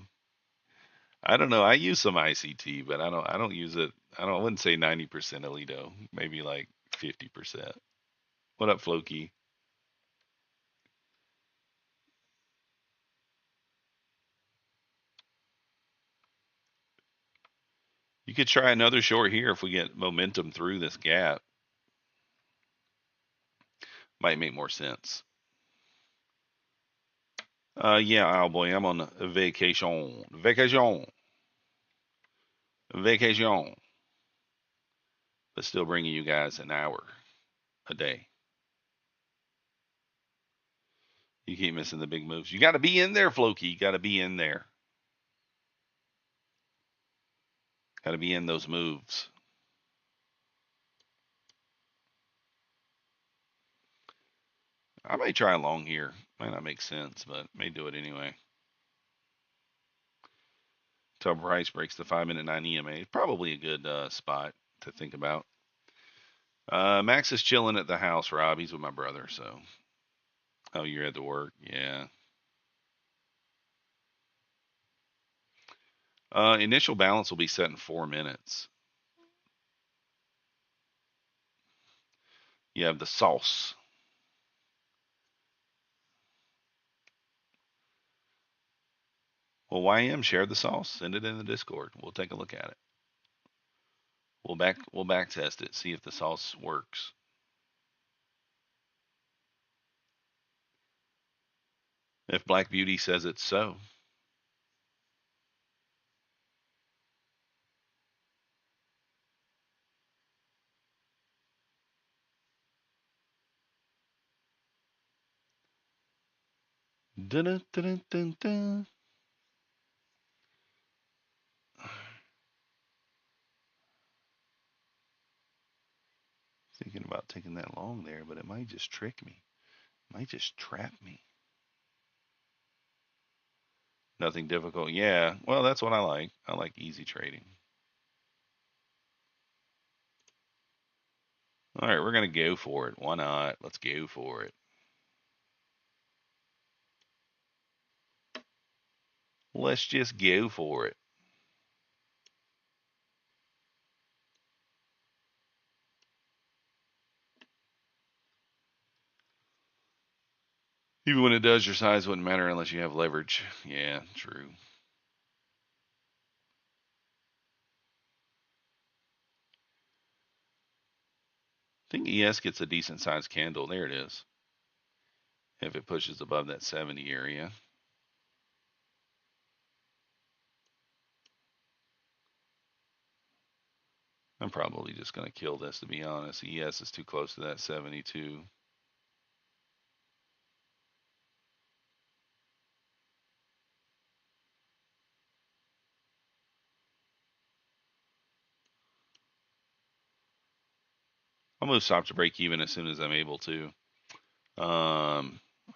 I don't know. I use some ICT, but I don't use it. I wouldn't say 90% Alito. Maybe like 50%. What up, Floki? You could try another short here if we get momentum through this gap. Might make more sense. Yeah, Owlboy, I'm on vacation. Vacation. But still bringing you guys an hour a day. You keep missing the big moves. You got to be in there, Floki. You got to be in there. Got to be in those moves. I may try long here. Might not make sense, but may do it anyway. Till price breaks the 5-minute 9 EMA. Probably a good spot to think about. Max is chilling at the house, Rob. He's with my brother, so. Oh, you're at the work? Yeah. Initial balance will be set in 4 minutes. You have the sauce. Well, YM shared the sauce. Send it in the Discord. We'll take a look at it. We'll back test it. See if the sauce works. If Black Beauty says it's so. Dun, dun, dun, dun. Thinking about taking that long there, but it might just trick me. It might just trap me. Nothing difficult. Yeah. Well, that's what I like. I like easy trading. All right, we're going to go for it. Why not? Let's go for it. Let's just go for it. Even when it does, your size wouldn't matter unless you have leverage. Yeah, true. I think ES gets a decent sized candle. There it is. If it pushes above that 70 area. I'm probably just going to kill this, to be honest. ES is too close to that 72. I'll move stop to break even as soon as I'm able to. Or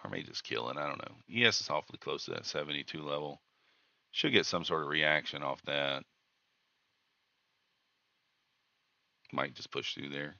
may just kill it. I don't know. ES is awfully close to that 72 level. Should get some sort of reaction off that. Might just push through there.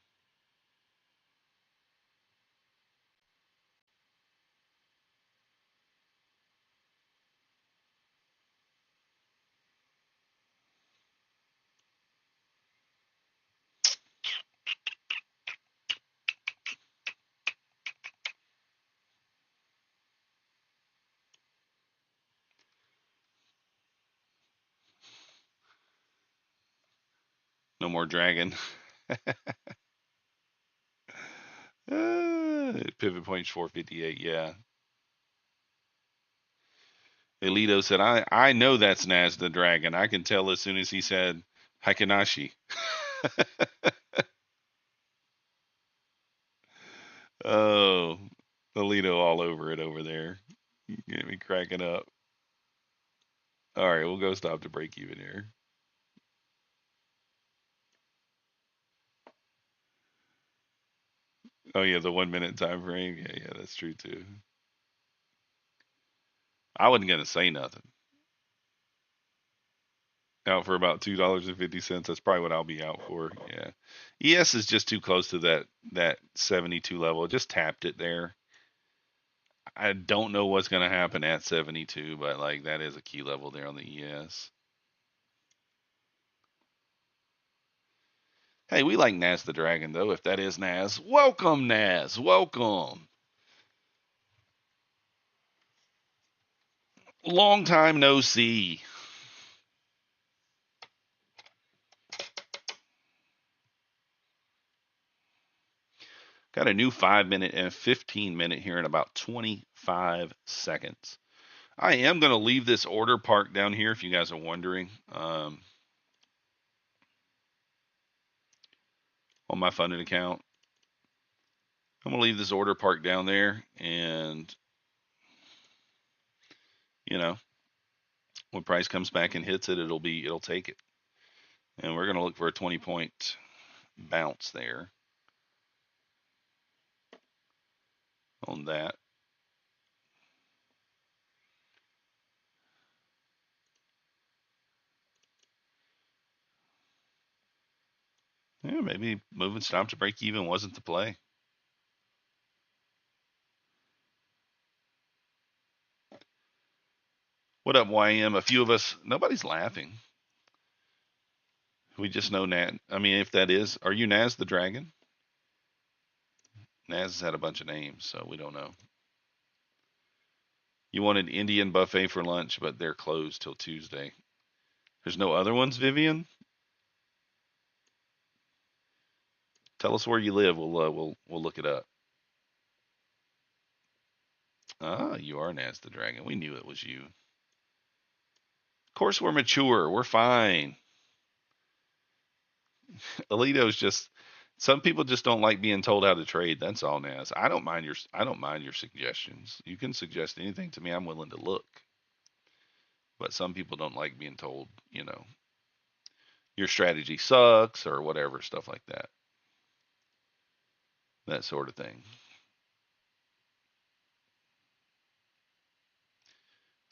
No more dragon. Pivot point's 458. Yeah. Elito said, I know that's Naz the Dragon. I can tell as soon as he said Hakanashi. Oh, Elito all over it over there. Get me cracking up. All right, we'll go stop to break even here. Oh yeah, the 1 minute time frame. Yeah, that's true too. I wasn't gonna say nothing. Out for about $2.50. That's probably what I'll be out for. Yeah. ES is just too close to that 72 level. Just tapped it there. I don't know what's gonna happen at 72, but like that is a key level there on the ES. Hey, we like Naz the Dragon though. If that is Naz, welcome Naz. Welcome. Long time no see. Got a new 5-minute and 15-minute here in about 25 seconds. I am going to leave this order parked down here if you guys are wondering. On my funded account, I'm going to leave this order parked down there, and you know, when price comes back and hits it, it'll take it. And we're going to look for a 20-point bounce there on that. Yeah, maybe moving stop to break even wasn't the play. What up, YM? A few of us, nobody's laughing. We just know Nat. I mean, if that is, are you Naz the Dragon? Naz has had a bunch of names, so we don't know. You wanted Indian buffet for lunch, but they're closed till Tuesday. There's no other ones, Vivian? Tell us where you live. We'll look it up. Ah, you are Naz the Dragon. We knew it was you. Of course, we're mature. We're fine. Alito's just. Some people just don't like being told how to trade. That's all, Naz. I don't mind your suggestions. You can suggest anything to me. I'm willing to look. But some people don't like being told, your strategy sucks or whatever, stuff like that. That sort of thing.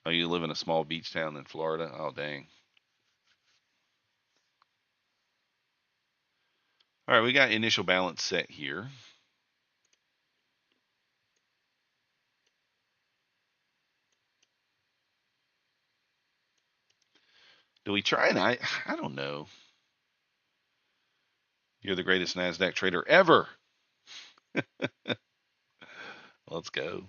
Oh, you live in a small beach town in Florida? Oh, dang. All right, we got initial balance set here. Do we try? And I don't know. You're the greatest Nasdaq trader ever. Let's go.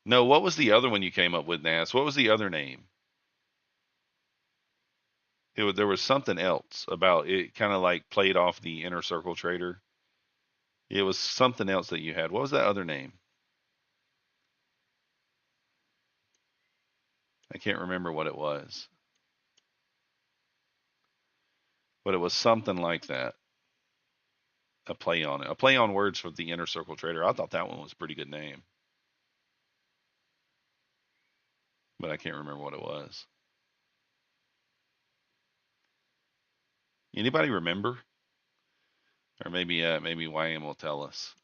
No, what was the other one you came up with, Nas? What was the other name? There was something else about it, kind of like played off the inner circle trader. It was something else that you had. What was that other name? I can't remember what it was, but it was something like that. A play on it, a play on words for the inner circle trader. I thought that one was a pretty good name, but I can't remember what it was. Anybody remember? Or maybe YM will tell us.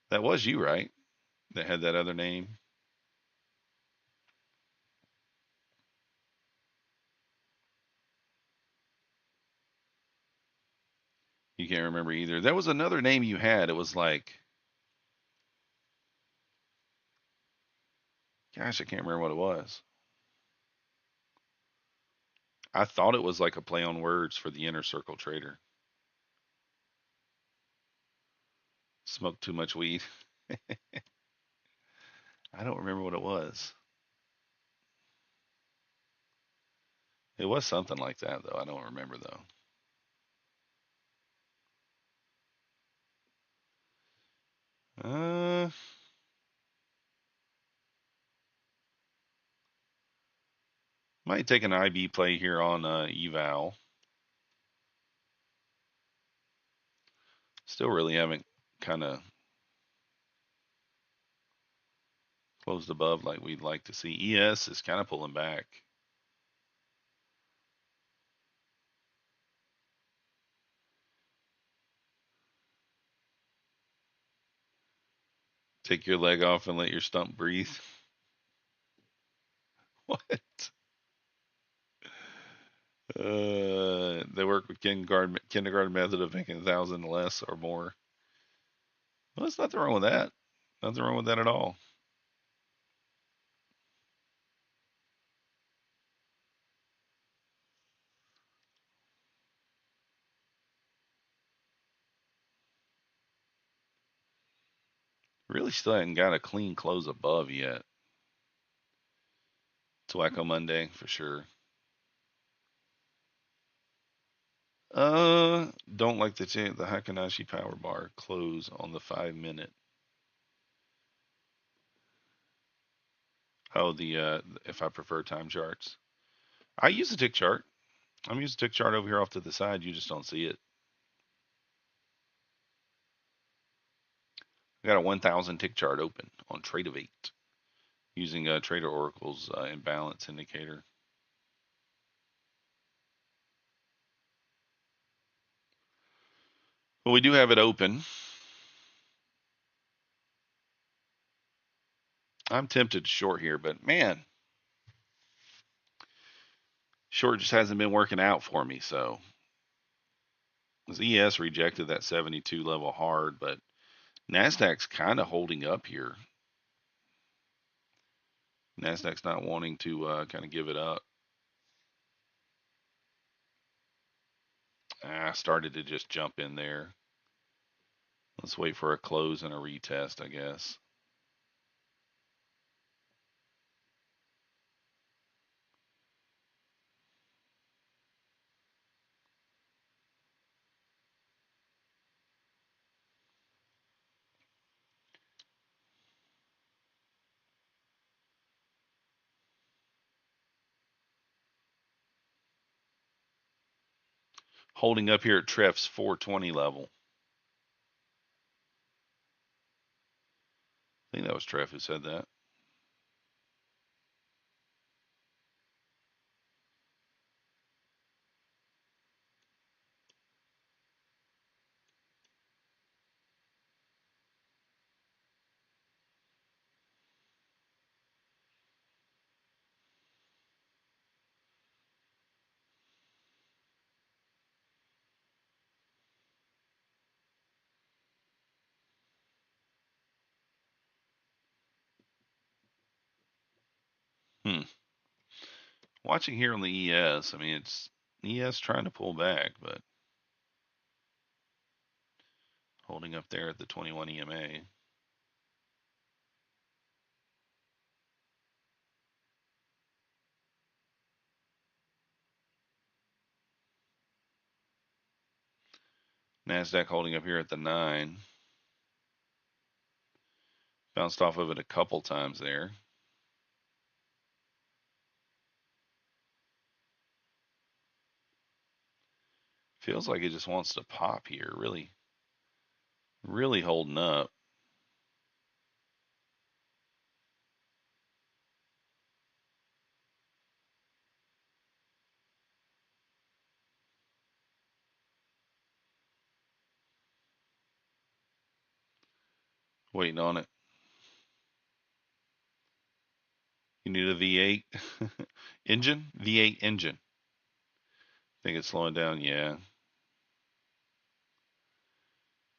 That was you, right? That had that other name. You can't remember either. There was another name you had. It was like, gosh, I can't remember what it was. I thought it was like a play on words for the inner circle trader. Smoked too much weed. I don't remember what it was. It was something like that though. I don't remember though. Might take an IB play here on eval. Still really haven't kind of closed above like we'd like to see. ES is kind of pulling back. Take your leg off and let your stump breathe. What? They work with kindergarten method of making 1,000 less or more. Well, there's nothing wrong with that. Nothing wrong with that at all. Really still hadn't got a clean close above yet. It's Wacko Monday for sure. Don't like the Hakanashi power bar close on the 5 minute. Oh, the if I prefer time charts. I use a tick chart. I'm using a tick chart over here off to the side. You just don't see it. I got a 1,000 tick chart open on Trade of 8 using Trader Oracle's imbalance indicator. But we do have it open. I'm tempted to short here, but man, short just hasn't been working out for me. So ES rejected that 72 level hard, but Nasdaq's kind of holding up here. Nasdaq's not wanting to kind of give it up. I started to just jump in there. Let's wait for a close and a retest, I guess. Holding up here at Tref's 420 level. I think that was Treff who said that. Hmm. Watching here on the ES, I mean, it's ES trying to pull back, but holding up there at the 21 EMA. Nasdaq holding up here at the 9. Bounced off of it a couple times there. Feels like it just wants to pop here. Really, really holding up. Waiting on it. You need a V8 engine? V8 engine. Think it's slowing down? Yeah.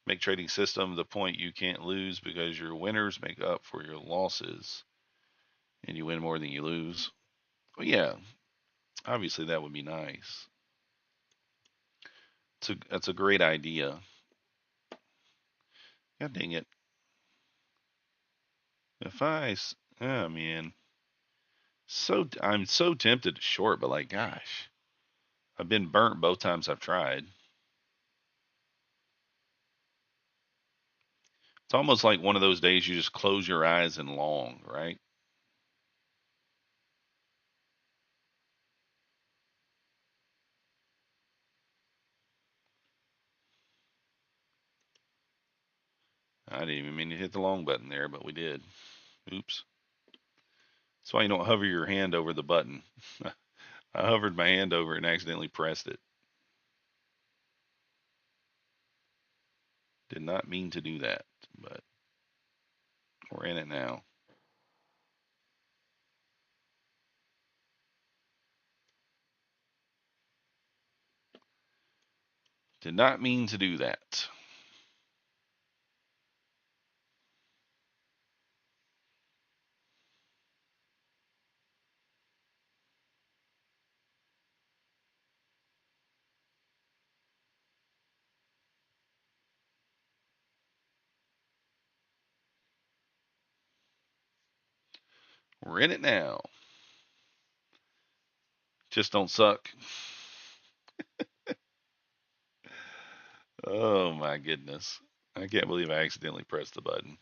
Make trading system the point you can't lose because your winners make up for your losses and you win more than you lose. Well, yeah, obviously that would be nice. That's a great idea. God dang it. If oh man, I'm so tempted to short, but like, gosh, I've been burnt both times I've tried. It's almost like one of those days you just close your eyes and long, right? I didn't even mean to hit the long button there, but we did. Oops. That's why you don't hover your hand over the button. I hovered my hand over it and accidentally pressed it. Did not mean to do that, but we're in it now. Did not mean to do that. We're in it now. Just don't suck. Oh my goodness. I can't believe I accidentally pressed the button.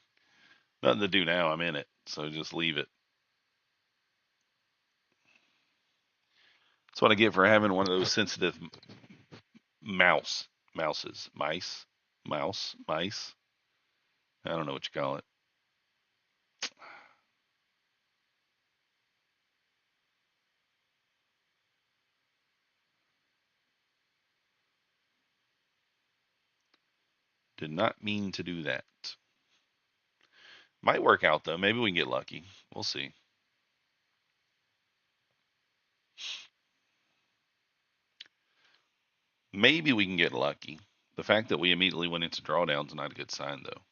Nothing to do now. I'm in it. So just leave it. That's what I get for having one of those sensitive mice. I don't know what you call it. Did not mean to do that. Might work out though. Maybe we can get lucky. We'll see. Maybe we can get lucky. The fact that we immediately went into drawdowns is not a good sign though.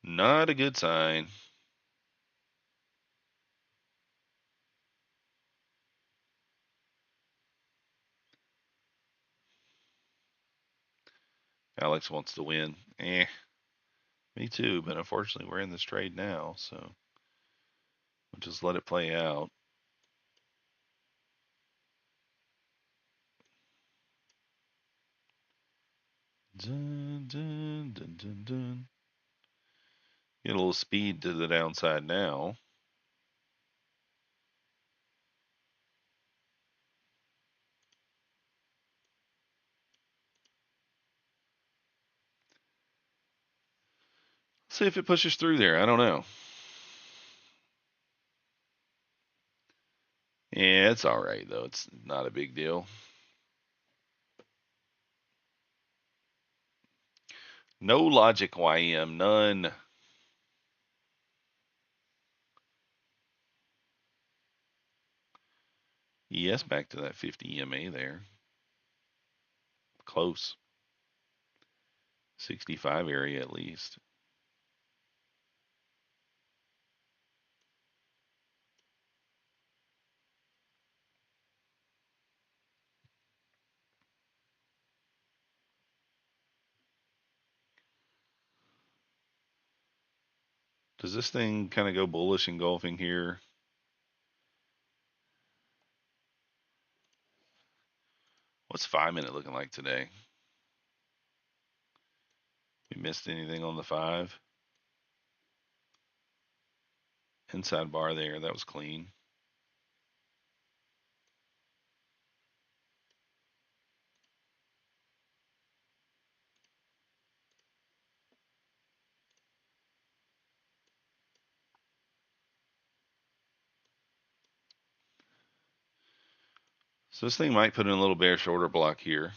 Not a good sign. Alex wants to win. Me too, but unfortunately we're in this trade now, so we'll just let it play out. Dun, dun, dun, dun, dun. Get a little speed to the downside now. See if it pushes through there. I don't know. Yeah, it's all right though. It's not a big deal. No logic, YM, none. Yes, back to that 50 EMA there. Close. 65 area at least. Does this thing kind of go bullish engulfing here? What's 5-minute looking like today? We missed anything on the 5? Inside bar there, that was clean. So this thing might put in a little bearish order block here.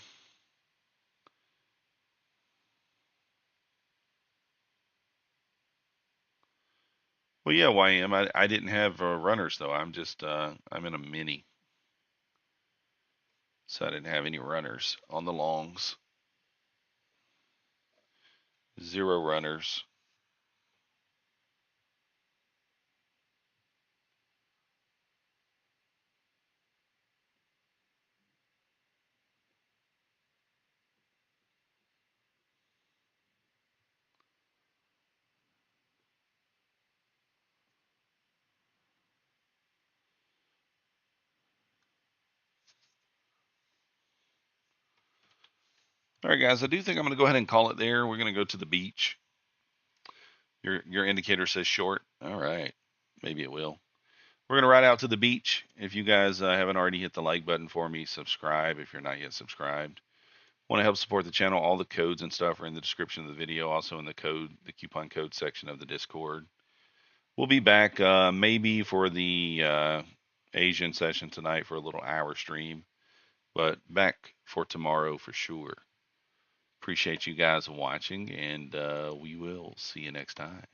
Well, yeah, YM. I didn't have runners though. I'm just I'm in a mini, so I didn't have any runners on the longs. 0 runners. All right, guys. I do think I'm going to go ahead and call it there. We're going to go to the beach. Your indicator says short. All right, maybe it will. We're going to ride out to the beach. If you guys haven't already hit the like button for me, subscribe if you're not yet subscribed. Want to help support the channel? All the codes and stuff are in the description of the video, also in the coupon code section of the Discord. We'll be back maybe for the Asian session tonight for a little hour stream, but back for tomorrow for sure. Appreciate you guys watching, and we will see you next time.